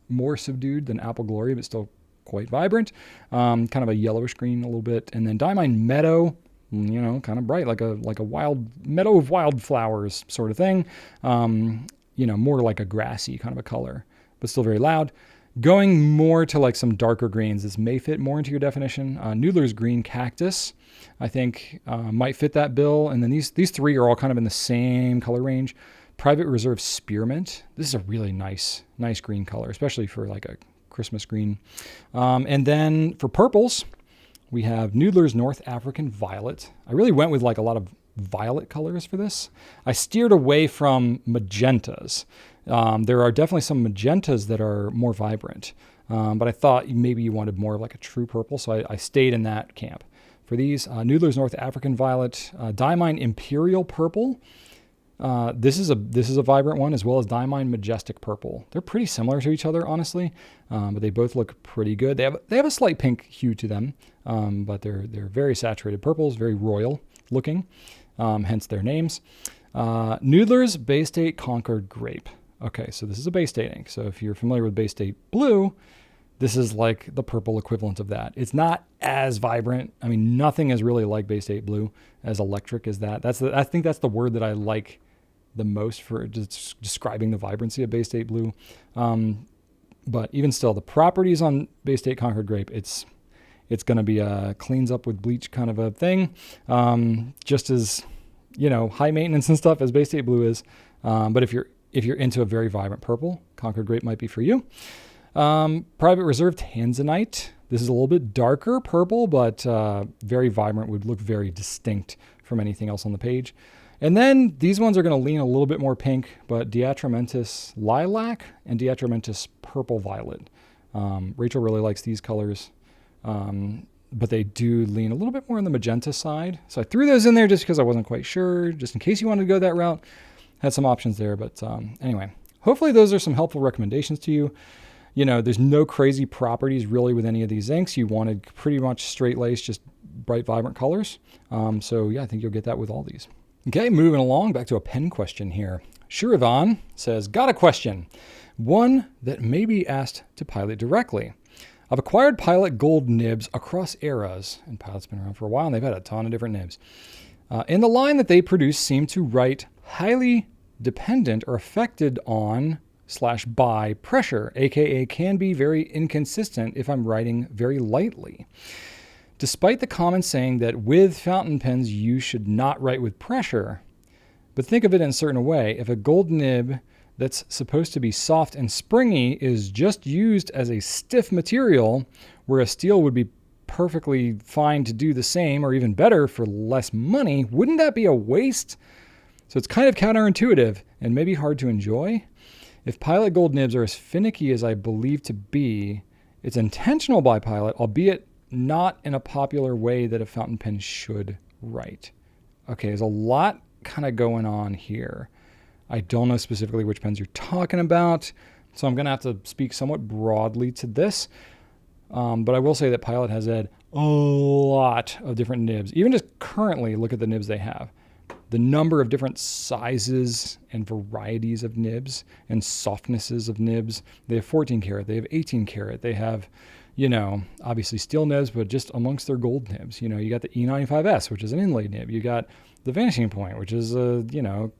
Speaker 1: more subdued than Apple Glory, but still quite vibrant. Kind of a yellowish green a little bit. And then Diamine Meadow, kind of bright, like a wild meadow of wildflowers sort of thing. More like a grassy kind of a color, but still very loud. Going more to like some darker greens, this may fit more into your definition. Noodler's Green Cactus, I think might fit that bill. And then these 3 are all kind of in the same color range. Private Reserve Spearmint. This is a really nice green color, especially for like a Christmas green. And then for purples, we have Noodler's North African Violet. I really went with like a lot of violet colors for this. I steered away from magentas. There are definitely some magentas that are more vibrant, but I thought maybe you wanted more of like a true purple, so I stayed in that camp. For these, Noodler's North African Violet, Diamine Imperial Purple. This is a vibrant one, as well as Diamine Majestic Purple. They're pretty similar to each other, honestly, but they both look pretty good. They have a slight pink hue to them, but they're very saturated purples, very royal looking, hence their names. Noodler's Bay State Concord Grape. Okay, so this is a Bay State ink. So if you're familiar with Bay State Blue, this is like the purple equivalent of that. It's not as vibrant. I mean, nothing is really like Bay State Blue, as electric as that. I think that's the word that I like the most for just describing the vibrancy of Bay State Blue. But even still, the properties on Bay State Concord Grape, it's going to be a cleans up with bleach kind of a thing. Just as, high maintenance and stuff as Bay State Blue is. But if you're into a very vibrant purple, Concord Grape might be for you. Private Reserve Tanzanite. This is a little bit darker purple, but very vibrant, would look very distinct from anything else on the page. And then these ones are going to lean a little bit more pink, but Diatramentis Lilac and Diatramentis Purple Violet. Rachel really likes these colors, but they do lean a little bit more on the magenta side. So I threw those in there just because I wasn't quite sure, just in case you wanted to go that route. Had some options there, but anyway, hopefully those are some helpful recommendations to you. There's no crazy properties really with any of these inks. You wanted pretty much straight lace, just bright, vibrant colors. So yeah, I think you'll get that with all these. Okay, moving along, back to a pen question here. Shurivan says, got a question. One that may be asked to Pilot directly. I've acquired Pilot Gold nibs across eras, and Pilot's been around for a while, and they've had a ton of different nibs. In the line that they produce seem to write highly dependent or affected on /by pressure, aka can be very inconsistent if I'm writing very lightly. Despite the common saying that with fountain pens you should not write with pressure, but think of it in a certain way. If a gold nib that's supposed to be soft and springy is just used as a stiff material, where a steel would be perfectly fine to do the same or even better for less money, wouldn't that be a waste? So it's kind of counterintuitive and maybe hard to enjoy. If Pilot gold nibs are as finicky as I believe to be, it's intentional by Pilot, albeit not in a popular way that a fountain pen should write. Okay, there's a lot kind of going on here. I don't know specifically which pens you're talking about, so I'm going to have to speak somewhat broadly to this. But I will say that Pilot has had a lot of different nibs. Even just currently, look at the nibs they have. The number of different sizes and varieties of nibs and softnesses of nibs. They have 14 karat, they have 18 karat, they have, obviously steel nibs, but just amongst their gold nibs. You got the E95S, which is an inlay nib. You got the Vanishing Point, which is a,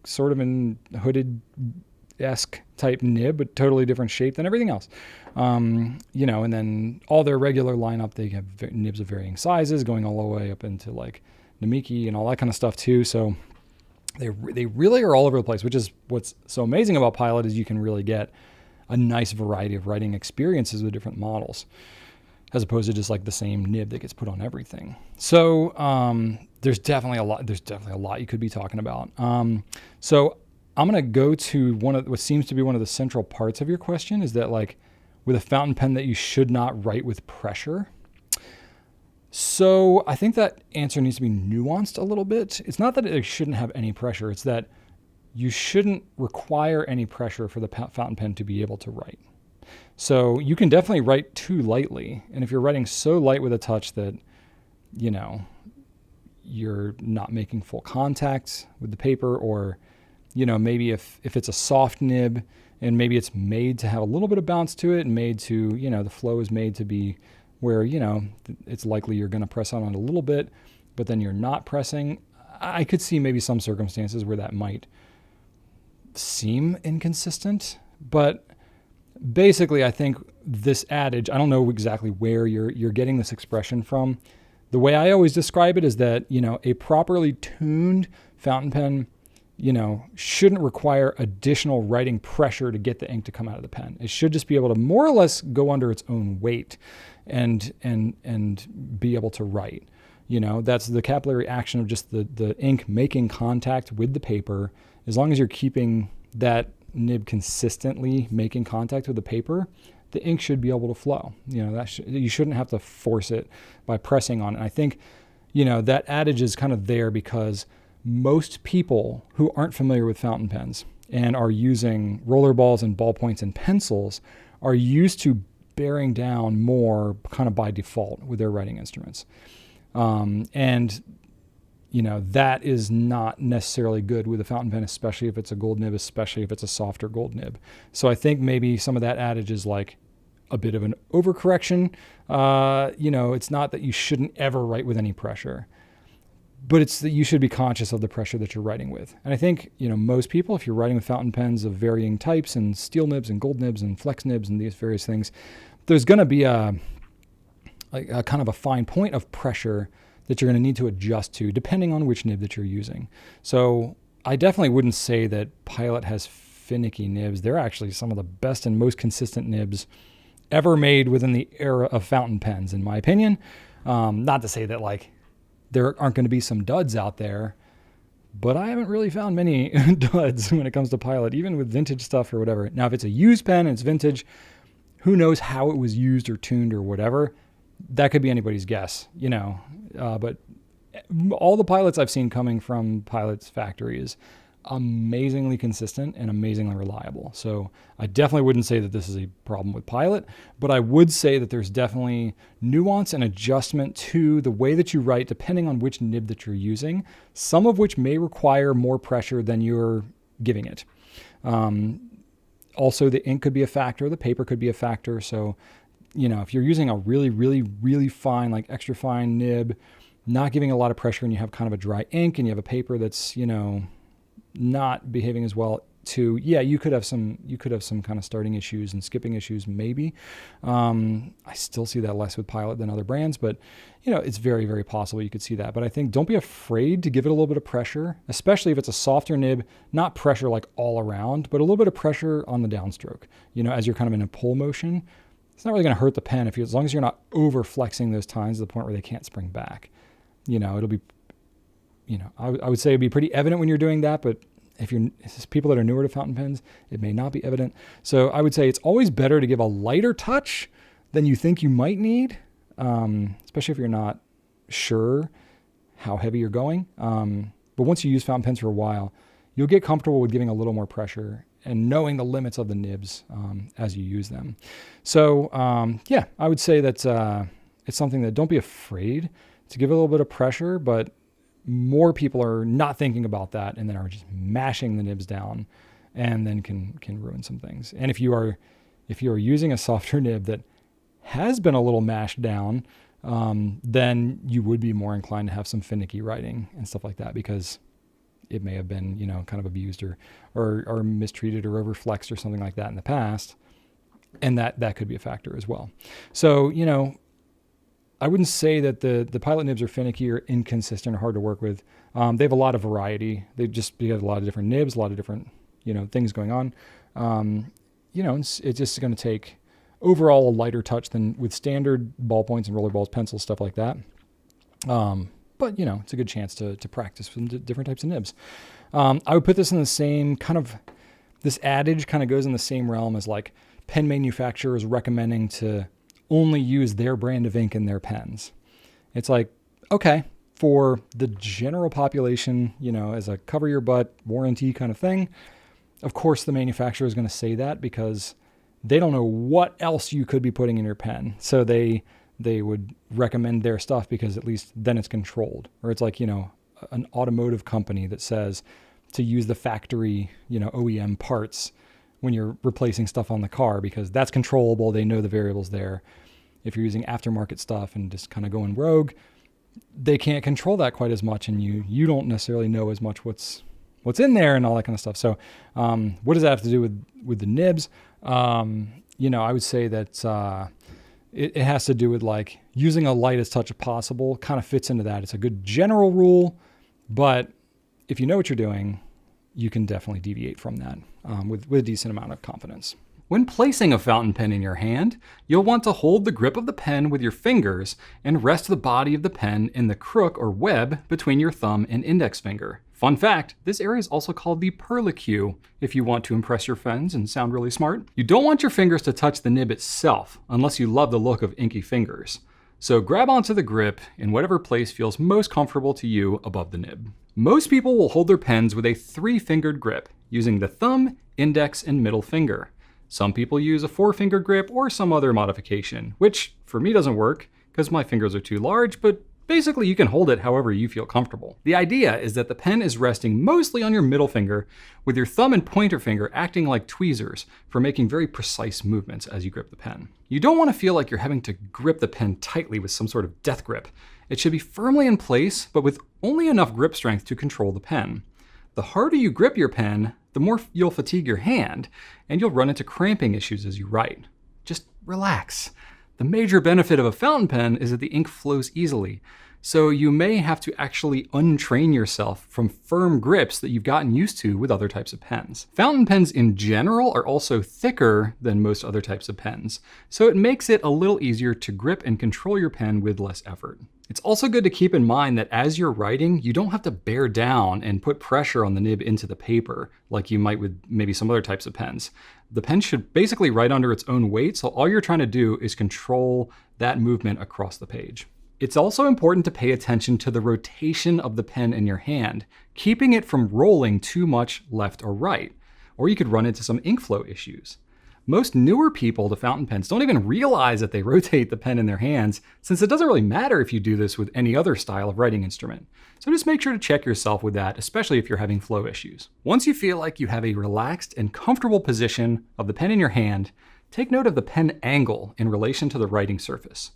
Speaker 1: sort of an hooded-esque type nib, but totally different shape than everything else. And then all their regular lineup, they have nibs of varying sizes, going all the way up into like Namiki and all that kind of stuff too. So they really are all over the place, which is what's so amazing about Pilot is you can really get a nice variety of writing experiences with different models, as opposed to just like the same nib that gets put on everything. So there's definitely a lot you could be talking about. So I'm going to go to what seems to be one of the central parts of your question, is that like with a fountain pen that you should not write with pressure. So I think that answer needs to be nuanced a little bit. It's not that it shouldn't have any pressure. It's that you shouldn't require any pressure for the fountain pen to be able to write. So you can definitely write too lightly. And if you're writing so light with a touch that, you're not making full contact with the paper, or, maybe if it's a soft nib and maybe it's made to have a little bit of bounce to it and made to, the flow is made to be where, it's likely you're going to press on it a little bit, but then you're not pressing. I could see maybe some circumstances where that might seem inconsistent, but basically I think this adage, I don't know exactly where you're getting this expression from. The way I always describe it is that, a properly tuned fountain pen, shouldn't require additional writing pressure to get the ink to come out of the pen. It should just be able to more or less go under its own weight and be able to write. That's the capillary action of just the ink making contact with the paper. As long as you're keeping that nib consistently making contact with the paper, the ink should be able to flow. You shouldn't have to force it by pressing on it. And I think, that adage is kind of there because most people who aren't familiar with fountain pens and are using roller balls and ballpoints and pencils are used to bearing down more kind of by default with their writing instruments. That is not necessarily good with a fountain pen, especially if it's a gold nib, especially if it's a softer gold nib. So I think maybe some of that adage is like a bit of an overcorrection. It's not that you shouldn't ever write with any pressure, but it's that you should be conscious of the pressure that you're writing with. And I think, most people, if you're writing with fountain pens of varying types and steel nibs and gold nibs and flex nibs and these various things, there's going to be a kind of a fine point of pressure that you're going to need to adjust to depending on which nib that you're using. So I definitely wouldn't say that Pilot has finicky nibs. They're actually some of the best and most consistent nibs ever made within the era of fountain pens, in my opinion. Not to say that like there aren't going to be some duds out there, but I haven't really found many duds when it comes to Pilot, even with vintage stuff or whatever. Now, if it's a used pen and it's vintage, who knows how it was used or tuned or whatever. That could be anybody's guess, but all the Pilots I've seen coming from Pilot's factory is amazingly consistent and amazingly reliable. So I definitely wouldn't say that this is a problem with Pilot, but I would say that there's definitely nuance and adjustment to the way that you write depending on which nib that you're using, some of which may require more pressure than you're giving it. Also, the ink could be a factor, the paper could be a factor. So, if you're using a really, really, really fine, like extra fine nib, not giving a lot of pressure, and you have kind of a dry ink and you have a paper that's, not behaving as well, to, yeah, you could have some kind of starting issues and skipping issues, maybe. I still see that less with Pilot than other brands, but it's very, very possible you could see that. But I think don't be afraid to give it a little bit of pressure, especially if it's a softer nib, not pressure like all around, but a little bit of pressure on the downstroke, as you're kind of in a pull motion. It's not really going to hurt the pen as long as you're not over flexing those tines to the point where they can't spring back. It'll be, I would say it'd be pretty evident when you're doing that, but if it's people that are newer to fountain pens, it may not be evident. So I would say it's always better to give a lighter touch than you think you might need, especially if you're not sure how heavy you're going. But once you use fountain pens for a while, you'll get comfortable with giving a little more pressure and knowing the limits of the nibs as you use them. So I would say that it's something that don't be afraid to give a little bit of pressure, but more people are not thinking about that and then are just mashing the nibs down and then can ruin some things. And if you are using a softer nib that has been a little mashed down, then you would be more inclined to have some finicky writing and stuff like that, because it may have been, kind of abused or mistreated or overflexed or something like that in the past. And that could be a factor as well. So, I wouldn't say that the Pilot nibs are finicky or inconsistent or hard to work with. They have a lot of variety. They have a lot of different nibs, a lot of different, things going on. It's just going to take overall a lighter touch than with standard ballpoints and rollerballs, pencils, stuff like that. But it's a good chance to practice with different types of nibs. I would put this in the same kind of, this adage kind of goes in the same realm as like pen manufacturers recommending to only use their brand of ink in their pens. It's like, okay, for the general population, as a cover your butt warranty kind of thing, of course the manufacturer is going to say that because they don't know what else you could be putting in your pen. So they would recommend their stuff because at least then it's controlled. Or it's like, an automotive company that says to use the factory, OEM parts when you're replacing stuff on the car, because that's controllable. They know the variables there. If you're using aftermarket stuff and just kind of going rogue, they can't control that quite as much, and you don't necessarily know as much what's in there and all that kind of stuff. So what does that have to do with the nibs? I would say that it has to do with like using a lightest touch possible, kind of fits into that. It's a good general rule, but if you know what you're doing, you can definitely deviate from that with a decent amount of confidence. When placing a fountain pen in your hand, you'll want to hold the grip of the pen with your fingers and rest the body of the pen in the crook or web between your thumb and index finger. Fun fact, this area is also called the perlicue if you want to impress your friends and sound really smart. You don't want your fingers to touch the nib itself unless you love the look of inky fingers. So grab onto the grip in whatever place feels most comfortable to you above the nib. Most people will hold their pens with a 3-fingered grip using the thumb, index, and middle finger. Some people use a 4-finger grip or some other modification, which for me doesn't work because my fingers are too large, but basically you can hold it however you feel comfortable. The idea is that the pen is resting mostly on your middle finger, with your thumb and pointer finger acting like tweezers for making very precise movements as you grip the pen. You don't want to feel like you're having to grip the pen tightly with some sort of death grip. It should be firmly in place, but with only enough grip strength to control the pen. The harder you grip your pen, the more you'll fatigue your hand, and you'll run into cramping issues as you write. Just relax. The major benefit of a fountain pen is that the ink flows easily, so you may have to actually untrain yourself from firm grips that you've gotten used to with other types of pens. Fountain pens in general are also thicker than most other types of pens, so it makes it a little easier to grip and control your pen with less effort. It's also good to keep in mind that as you're writing, you don't have to bear down and put pressure on the nib into the paper like you might with maybe some other types of pens. The pen should basically write under its own weight, so all you're trying to do is control that movement across the page. It's also important to pay attention to the rotation of the pen in your hand, keeping it from rolling too much left or right, or you could run into some ink flow issues. Most newer people to fountain pens don't even realize that they rotate the pen in their hands, since it doesn't really matter if you do this with any other style of writing instrument. So just make sure to check yourself with that, especially if you're having flow issues. Once you feel like you have a relaxed and comfortable position of the pen in your hand, take note of the pen angle in relation to the writing surface.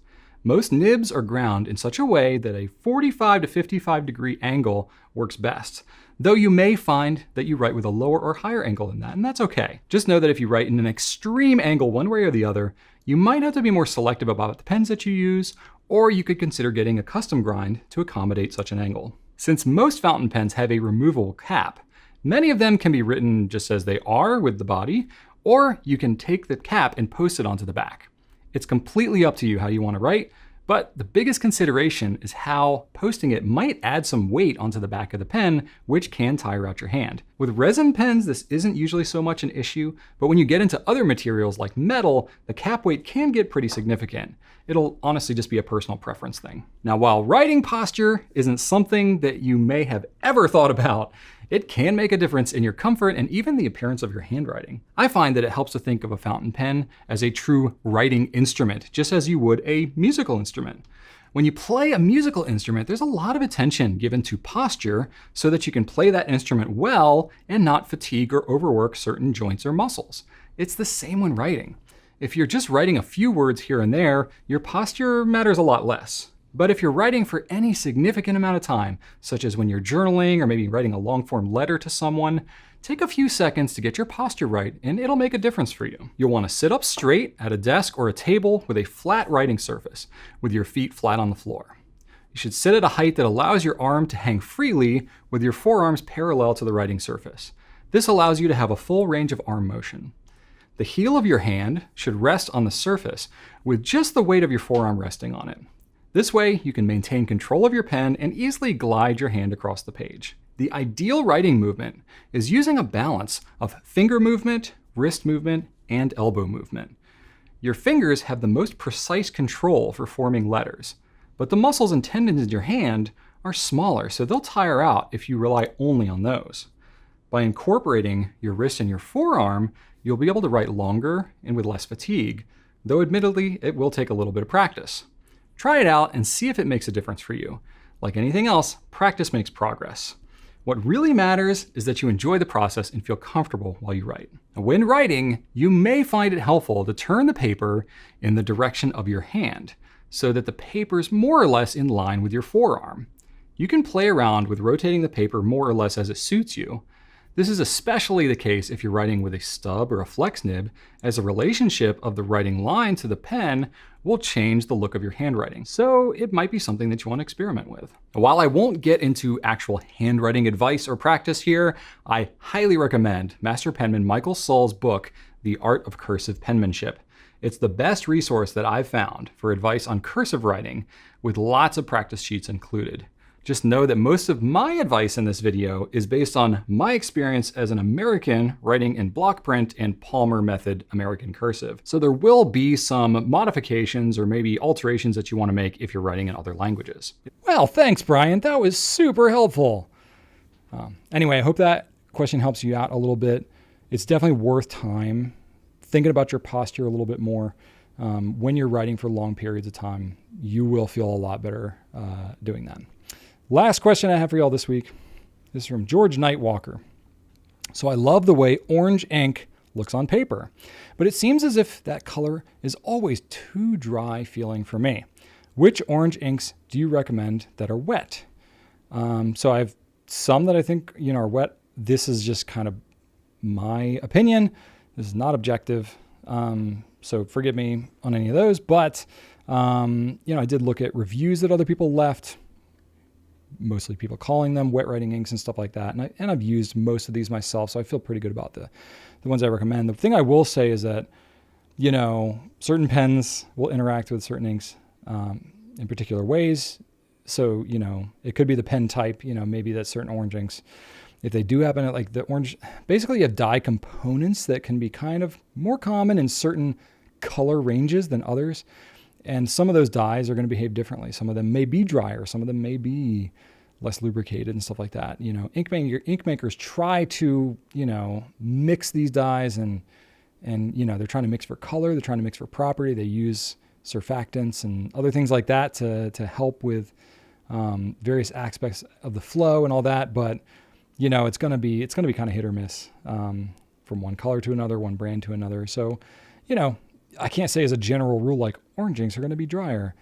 Speaker 1: Most nibs are ground in such a way that a 45 to 55 degree angle works best, though you may find that you write with a lower or higher angle than that, and that's okay. Just know that if you write in an extreme angle one way or the other, you might have to be more selective about the pens that you use, or you could consider getting a custom grind to accommodate such an angle. Since most fountain pens have a removable cap, many of them can be written just as they are with the body, or you can take the cap and post it onto the back. It's completely up to you how you want to write, but the biggest consideration is how posting it might add some weight onto the back of the pen, which can tire out your hand. With resin pens, this isn't usually so much an issue, but when you get into other materials like metal, the cap weight can get pretty significant. It'll honestly just be a personal preference thing. Now, while writing posture isn't something that you may have ever thought about, it can make a difference in your comfort and even the appearance of your handwriting. I find that it helps to think of a fountain pen as a true writing instrument, just as you would a musical instrument. When you play a musical instrument, there's a lot of attention given to posture so that you can play that instrument well and not fatigue or overwork certain joints or muscles. It's the same when writing. If you're just writing a few words here and there, your posture matters a lot less. But if you're writing for any significant amount of time, such as when you're journaling or maybe writing a long-form letter to someone, take a few seconds to get your posture right and it'll make a difference for you. You'll want to sit up straight at a desk or a table with a flat writing surface, with your feet flat on the floor. You should sit at a height that allows your arm to hang freely with your forearms parallel to the writing surface. This allows you to have a full range of arm motion. The heel of your hand should rest on the surface with just the weight of your forearm resting on it. This way, you can maintain control of your pen and easily glide your hand across the page. The ideal writing movement is using a balance of finger movement, wrist movement, and elbow movement. Your fingers have the most precise control for forming letters, but the muscles and tendons in your hand are smaller, so they'll tire out if you rely only on those. By incorporating your wrist and your forearm, you'll be able to write longer and with less fatigue, though admittedly, it will take a little bit of practice. Try it out and see if it makes a difference for you. Like anything else, practice makes progress. What really matters is that you enjoy the process and feel comfortable while you write. Now, when writing, you may find it helpful to turn the paper in the direction of your hand so that the paper is more or less in line with your forearm. You can play around with rotating the paper more or less as it suits you. This is especially the case if you're writing with a stub or a flex nib, as the relationship of the writing line to the pen will change the look of your handwriting. So it might be something that you want to experiment with. While I won't get into actual handwriting advice or practice here, I highly recommend Master Penman Michael Sull's book, The Art of Cursive Penmanship. It's the best resource that I've found for advice on cursive writing, with lots of practice sheets included. Just know that most of my advice in this video is based on my experience as an American writing in block print and Palmer method American cursive. So there will be some modifications or maybe alterations that you want to make if you're writing in other languages. Well, thanks, Brian. That was super helpful. Anyway, I hope that question helps you out a little bit. It's definitely worth time thinking about your posture a little bit more. When you're writing for long periods of time, you will feel a lot better doing that. Last question I have for y'all this week is from George Nightwalker. So I love the way orange ink looks on paper, but it seems as if that color is always too dry feeling for me. Which orange inks do you recommend that are wet? So I have some that I think are wet. This is just kind of my opinion. This is not objective. So forgive me on any of those, but I did look at reviews that other people left, mostly people calling them wet writing inks and stuff like that. And I've used most of these myself, so I feel pretty good about the ones I recommend. The thing I will say is that, certain pens will interact with certain inks in particular ways. So, it could be the pen type, maybe that certain orange inks, if they do happen at like the orange, basically you have dye components that can be kind of more common in certain color ranges than others. And some of those dyes are going to behave differently. Some of them may be drier. Some of them may be less lubricated and stuff like that. Ink makers try to, mix these dyes and they're trying to mix for color. They're trying to mix for property. They use surfactants and other things like that to help with various aspects of the flow and all that. But, it's going to be kind of hit or miss from one color to another, one brand to another. So, I can't say as a general rule, like orange inks are going to be drier.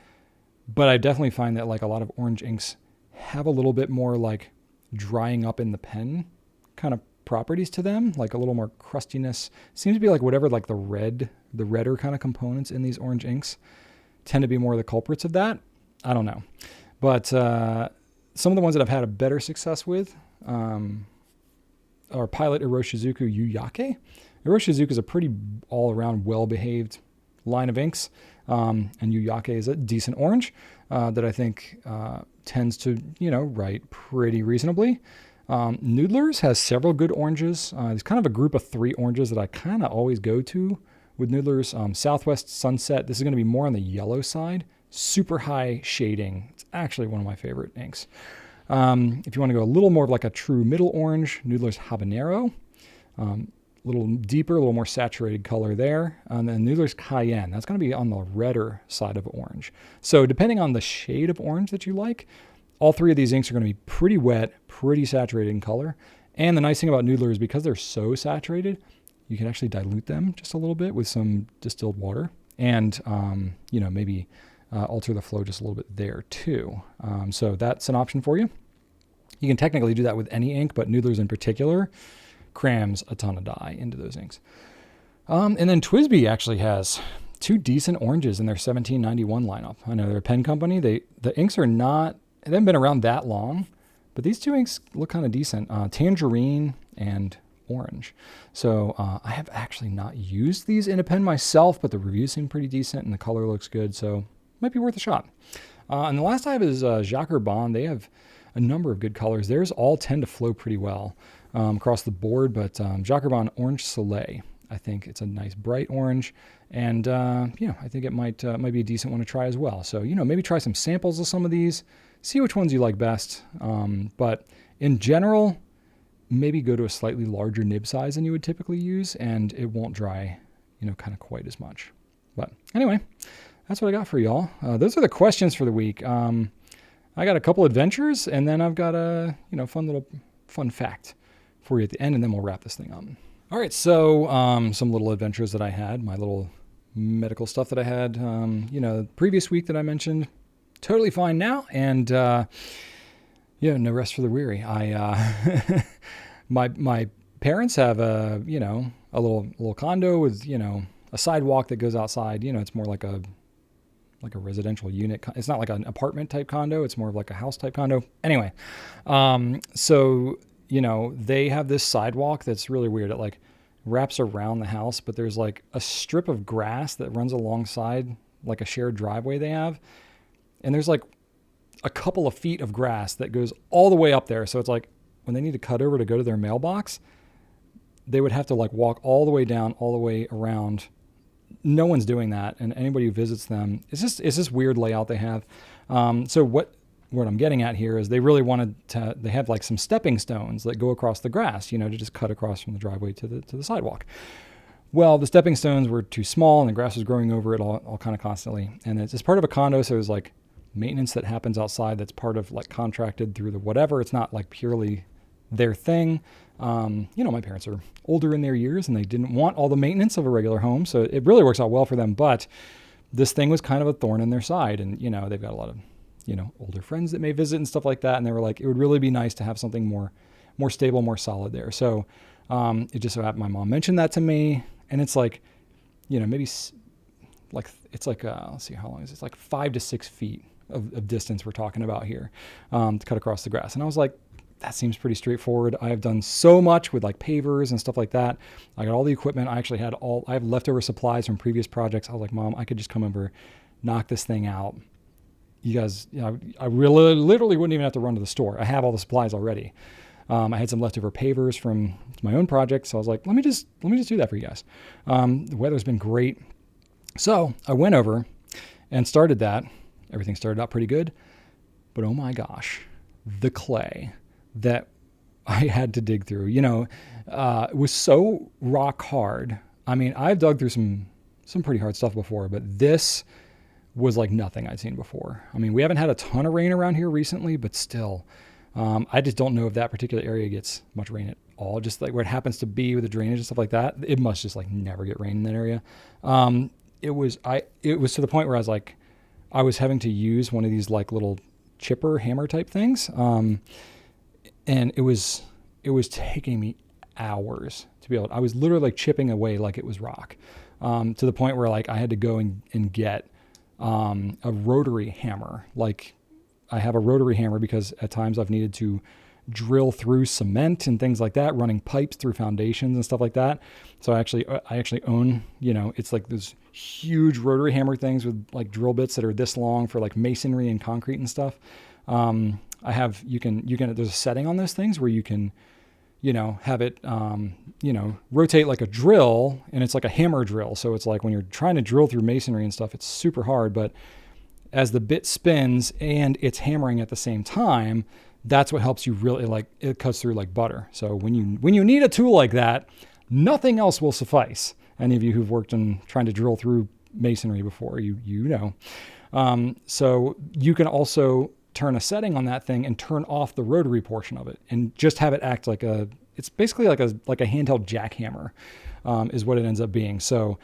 Speaker 1: But I definitely find that like a lot of orange inks have a little bit more like drying up in the pen kind of properties to them, like a little more crustiness. Seems to be like whatever like the redder kind of components in these orange inks tend to be more the culprits of that. I don't know. But some of the ones that I've had a better success with are Pilot Iroshizuku Yuyake. Iroshizuku is a pretty all-around well-behaved line of inks, and Yuyake is a decent orange that I think tends to, write pretty reasonably. Noodlers has several good oranges. There's kind of a group of 3 oranges that I kind of always go to with Noodlers. Southwest Sunset, this is going to be more on the yellow side. Super high shading. It's actually one of my favorite inks. If you want to go a little more of like a true middle orange, Noodler's Habanero. A little deeper, a little more saturated color there. And then Noodler's Cayenne. That's going to be on the redder side of orange. So depending on the shade of orange that you like, all 3 of these inks are going to be pretty wet, pretty saturated in color. And the nice thing about Noodler is because they're so saturated, you can actually dilute them just a little bit with some distilled water and, maybe alter the flow just a little bit there too. So that's an option for you. You can technically do that with any ink, but Noodlers in particular crams a ton of dye into those inks. And then TWSBI actually has 2 decent oranges in their 1791 lineup. I know they're a pen company. The inks are not, they haven't been around that long, but these 2 inks look kind of decent. Tangerine and orange. So I have actually not used these in a pen myself, but the reviews seem pretty decent and the color looks good. So might be worth a shot. And the last I have is Jacques Bond. They have a number of good colors. Theirs all tend to flow pretty well across the board, but Jacques Bond Orange Soleil, I think it's a nice bright orange, and I think it might be a decent one to try as well. So maybe try some samples of some of these, see which ones you like best. But in general, maybe go to a slightly larger nib size than you would typically use, and it won't dry, kind of quite as much. But anyway, that's what I got for y'all. Those are the questions for the week. I got a couple adventures, and then I've got a fun fact for you at the end, and then we'll wrap this thing up. All right, so some little adventures that I had, my little medical stuff that I had, the previous week that I mentioned, totally fine now, and no rest for the weary. I my parents have a little condo with a sidewalk that goes outside. It's more like a residential unit. It's not like an apartment type condo. It's more of like a house type condo. Anyway, so they have this sidewalk that's really weird. It like wraps around the house, but there's like a strip of grass that runs alongside like a shared driveway they have. And there's like a couple of feet of grass that goes all the way up there. So it's like when they need to cut over to go to their mailbox, they would have to like walk all the way down, all the way around. No one's doing that. And anybody who visits them, it's this weird layout they have. So what I'm getting at here is they really they have like some stepping stones that go across the grass, to just cut across from the driveway to the sidewalk. Well, the stepping stones were too small and the grass was growing over it all kind of constantly. And it's part of a condo. So there's like maintenance that happens outside that's part of like contracted through the whatever. It's not like purely their thing. My parents are older in their years and they didn't want all the maintenance of a regular home. So it really works out well for them. But this thing was kind of a thorn in their side. And, they've got a lot of, older friends that may visit and stuff like that. And they were like, it would really be nice to have something more stable, more solid there. So it just so happened my mom mentioned that to me. And it's like, maybe like, it's like, let's see, how long is it? It's like 5 to 6 feet of distance we're talking about here to cut across the grass. And I was like, that seems pretty straightforward. I have done so much with like pavers and stuff like that. I got all the equipment. I actually I have leftover supplies from previous projects. I was like, Mom, I could just come over, knock this thing out. You guys, I really literally wouldn't even have to run to the store. I have all the supplies already. I had some leftover pavers from my own project. So I was like, let me just do that for you guys. The weather's been great. So I went over and started that. Everything started out pretty good, but oh my gosh, the clay that I had to dig through, it was so rock hard. I mean, I've dug through some pretty hard stuff before, but this was like nothing I'd seen before. I mean, we haven't had a ton of rain around here recently, but still, I just don't know if that particular area gets much rain at all. Just like where it happens to be with the drainage and stuff like that, it must just like never get rain in that area. It was to the point where I was like, I was having to use one of these like little chipper hammer type things. And it was taking me hours to be able to, I was literally like chipping away like it was rock, to the point where like I had to go and get a rotary hammer. Like I have a rotary hammer because at times I've needed to drill through cement and things like that, running pipes through foundations and stuff like that. So I actually own, it's like this huge rotary hammer things with like drill bits that are this long for like masonry and concrete and stuff. I have, there's a setting on those things where you can, have it, rotate like a drill, and it's like a hammer drill. So it's like when you're trying to drill through masonry and stuff, it's super hard, but as the bit spins and it's hammering at the same time, that's what helps you really, like, it cuts through like butter. So when you need a tool like that, nothing else will suffice. Any of you who've worked on trying to drill through masonry before, you know. So you can also turn a setting on that thing and turn off the rotary portion of it and just have it act like it's basically like a handheld jackhammer, is what it ends up being. So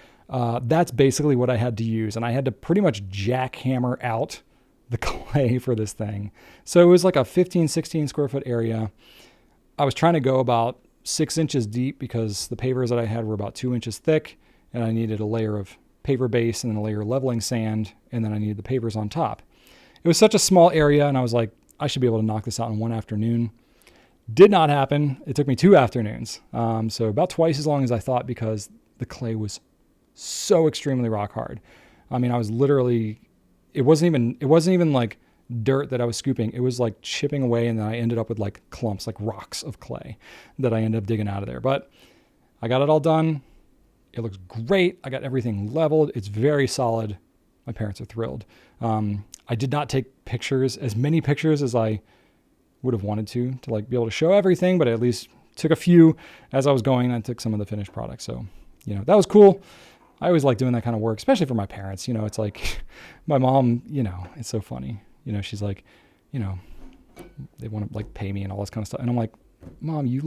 Speaker 1: that's basically what I had to use. And I had to pretty much jackhammer out the clay for this thing. So it was like a 15, 16 square foot area. I was trying to go about 6 inches deep because the pavers that I had were about 2 inches thick, and I needed a layer of paver base and then a layer of leveling sand, and then I needed the pavers on top. It was such a small area, and I was like, I should be able to knock this out in one afternoon. Did not happen. It took me 2 afternoons. So about twice as long as I thought, because the clay was so extremely rock hard. I mean, I was literally, it wasn't even like dirt that I was scooping. It was like chipping away, and then I ended up with like clumps, like rocks of clay that I ended up digging out of there. But I got it all done. It looks great. I got everything leveled. It's very solid. My parents are thrilled. I did not take pictures, as many pictures as I would have wanted to like be able to show everything, but I at least took a few as I was going, and I took some of the finished products. So, that was cool. I always like doing that kind of work, especially for my parents. It's like my mom, it's so funny. She's like, they want to like pay me and all this kind of stuff. And I'm like, Mom, you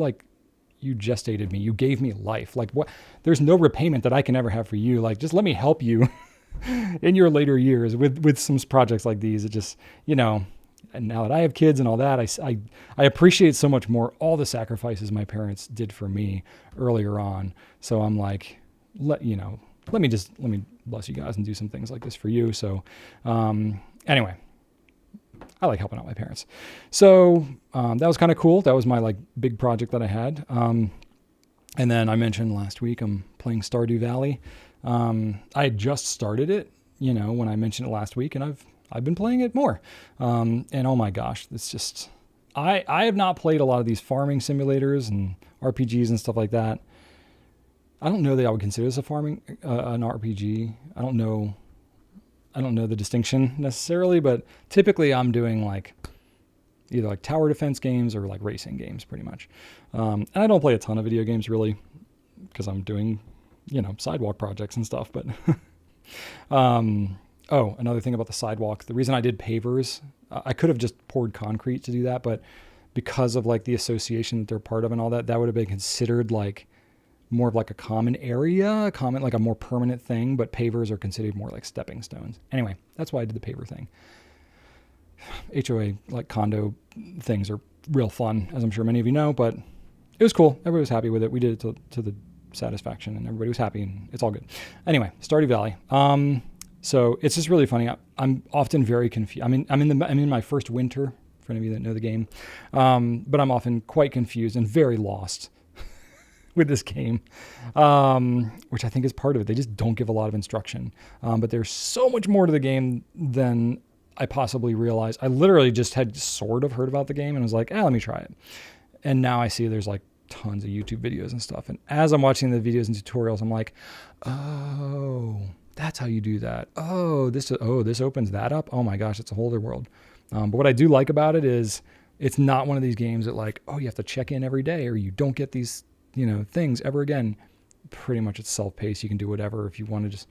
Speaker 1: gestated me. You gave me life. Like, what? There's no repayment that I can ever have for you. Like, just let me help you in your later years with some projects like these. It just, and now that I have kids and all that, I appreciate so much more all the sacrifices my parents did for me earlier on. So I'm like, let me bless you guys and do some things like this for you. So, anyway, I like helping out my parents. So, that was kind of cool. That was my like big project that I had. And then I mentioned last week, I'm playing Stardew Valley. I had just started it, when I mentioned it last week, and I've been playing it more. And oh my gosh, it's just, I have not played a lot of these farming simulators and RPGs and stuff like that. I don't know that I would consider this an RPG. I don't know the distinction necessarily, but typically I'm doing like either like tower defense games or like racing games pretty much. And I don't play a ton of video games really, because I'm doing, sidewalk projects and stuff, but, oh, another thing about the sidewalk, the reason I did pavers, I could have just poured concrete to do that, but because of like the association that they're part of and all that, that would have been considered like more of like a common area, like a more permanent thing, but pavers are considered more like stepping stones. Anyway, that's why I did the paver thing. HOA, like condo things are real fun, as I'm sure many of you know, but it was cool. Everybody was happy with it. We did it to the satisfaction, and everybody was happy, and it's all good. Anyway, Stardew Valley. So it's just really funny. I'm often very confused. I'm in my first winter, for any of you that know the game. But I'm often quite confused and very lost with this game, which I think is part of it. They just don't give a lot of instruction. But there's so much more to the game than I possibly realized. I literally just had sort of heard about the game and was like, let me try it. And now I see there's like tons of YouTube videos and stuff. And as I'm watching the videos and tutorials, I'm like, oh, that's how you do that. Oh, this opens that up. Oh my gosh, it's a whole other world. But what I do like about it is it's not one of these games that like, oh, you have to check in every day or you don't get these, things ever again. Pretty much it's self-paced. You can do whatever. If you want to just,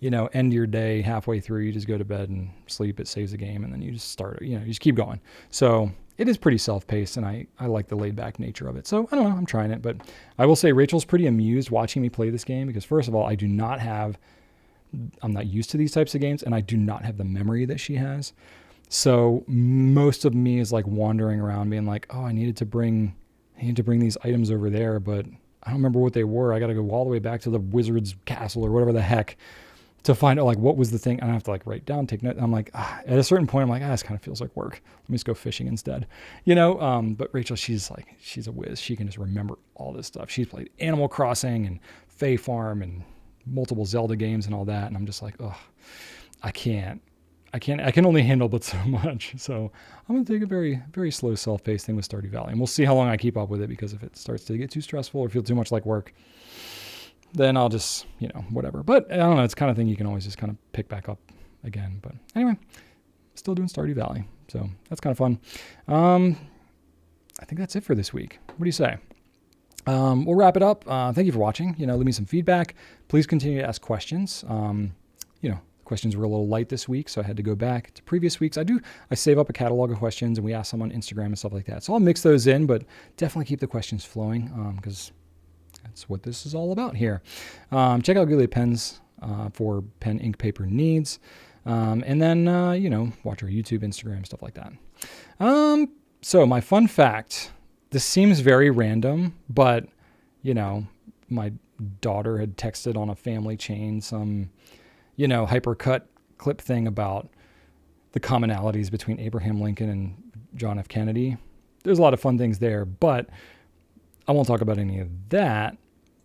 Speaker 1: end your day halfway through, you just go to bed and sleep. It saves the game and then you just start, you just keep going. So it is pretty self-paced, and I like the laid-back nature of it. So I don't know, I'm trying it, but I will say Rachel's pretty amused watching me play this game because first of all, I do not have I'm not used to these types of games, and I do not have the memory that she has. So most of me is like wandering around being like, oh, I need to bring these items over there, but I don't remember what they were. I got to go all the way back to the wizard's castle or whatever the heck to find out like what was the thing. And I have to like write down, take note. I'm like, at a certain point, I'm like, this kind of feels like work. Let me just go fishing instead, But Rachel, she's a whiz. She can just remember all this stuff. She's played Animal Crossing and Fae Farm and multiple Zelda games and all that. And I'm just like, I can only handle but so much. So I'm going to take a very, very slow self-paced thing with Stardew Valley. And we'll see how long I keep up with it, because if it starts to get too stressful or feel too much like work, then I'll just, whatever. But I don't know. It's the kind of thing you can always just kind of pick back up again. But anyway, still doing Stardew Valley. So that's kind of fun. I think that's it for this week. What do you say? We'll wrap it up. Thank you for watching. Leave me some feedback. Please continue to ask questions. Questions were a little light this week, so I had to go back to previous weeks. I save up a catalog of questions, and we ask them on Instagram and stuff like that. So I'll mix those in, but definitely keep the questions flowing, because that's what this is all about here. Check out Goulet Pens for pen, ink, paper needs. And then, watch our YouTube, Instagram, stuff like that. So my fun fact, this seems very random, but, my daughter had texted on a family chain some hypercut clip thing about the commonalities between Abraham Lincoln and John F. Kennedy. There's a lot of fun things there, but I won't talk about any of that.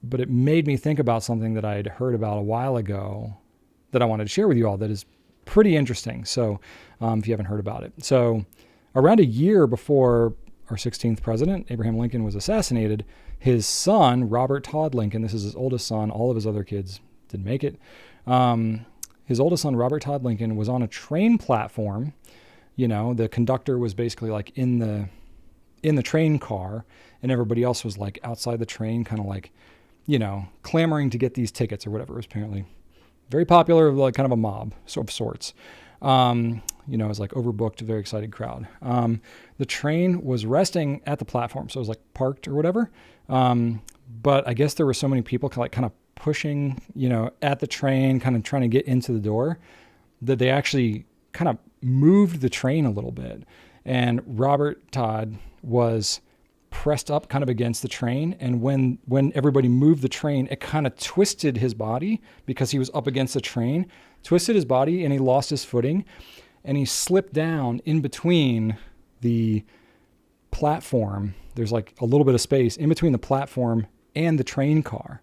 Speaker 1: But it made me think about something that I had heard about a while ago that I wanted to share with you all that is pretty interesting. So if you haven't heard about it. So around a year before our 16th president, Abraham Lincoln, was assassinated, his son, Robert Todd Lincoln, this is his oldest son, all of his other kids didn't make it. His oldest son, Robert Todd Lincoln, was on a train platform. The conductor was basically like in the train car, and everybody else was like outside the train, kind of like, clamoring to get these tickets or whatever. It was apparently very popular, like kind of a mob of sorts. It was like overbooked, very excited crowd. The train was resting at the platform, so it was like parked or whatever. But I guess there were so many people kind of pushing, at the train, kind of trying to get into the door, that they actually kind of moved the train a little bit. And Robert Todd was pressed up kind of against the train. And when everybody moved the train, it kind of twisted his body because he was up against the train, twisted his body, and he lost his footing. And he slipped down in between the platform. There's like a little bit of space in between the platform and the train car.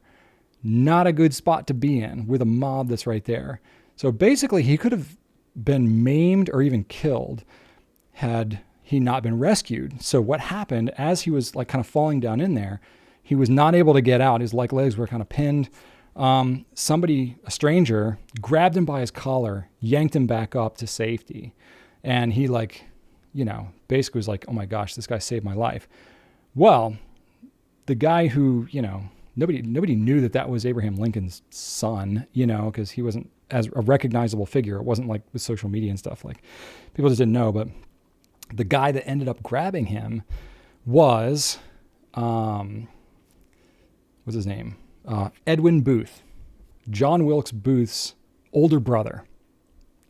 Speaker 1: Not a good spot to be in with a mob that's right there. So basically he could have been maimed or even killed had he not been rescued. So what happened, as he was like kind of falling down in there, he was not able to get out. His legs were kind of pinned. Somebody, a stranger, grabbed him by his collar, yanked him back up to safety. And he basically was like, oh my gosh, this guy saved my life. Well, the guy who, nobody knew that was Abraham Lincoln's son, because he wasn't as a recognizable figure. It wasn't like with social media and stuff, like people just didn't know. But the guy that ended up grabbing him was, what's his name? Edwin Booth, John Wilkes Booth's older brother,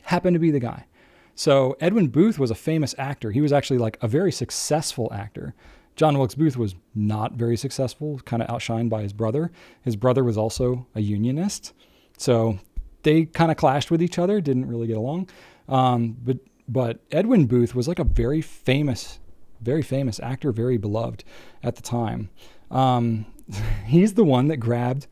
Speaker 1: happened to be the guy. So Edwin Booth was a famous actor. He was actually like a very successful actor. John Wilkes Booth was not very successful, kind of outshined by his brother. His brother was also a unionist. So they kind of clashed with each other, didn't really get along. But Edwin Booth was like a very famous actor, very beloved at the time. He's the one that grabbed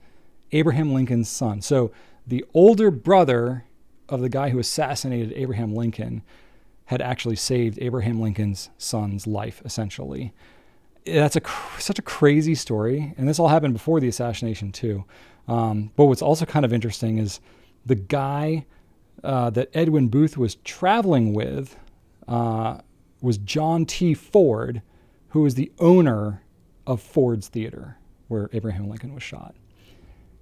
Speaker 1: Abraham Lincoln's son. So the older brother of the guy who assassinated Abraham Lincoln had actually saved Abraham Lincoln's son's life, essentially. That's such a crazy story. And this all happened before the assassination too. But what's also kind of interesting is the guy that Edwin Booth was traveling with was John T. Ford, who was the owner of Ford's Theater, where Abraham Lincoln was shot.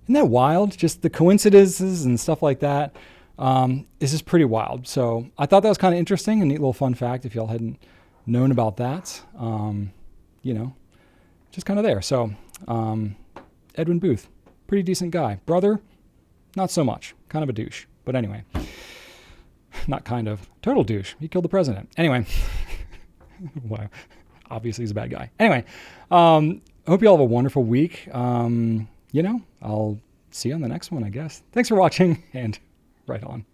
Speaker 1: Isn't that wild? Just the coincidences and stuff like that. This is pretty wild. So I thought that was kind of interesting, a neat little fun fact if y'all hadn't known about that. Just kind of there. So Edwin Booth, pretty decent guy. Brother, not so much. Kind of a douche. But anyway, not kind of. Total douche. He killed the president. Anyway, wow. Obviously he's a bad guy. Anyway, hope you all have a wonderful week. I'll see you on the next one, I guess. Thanks for watching, and right on.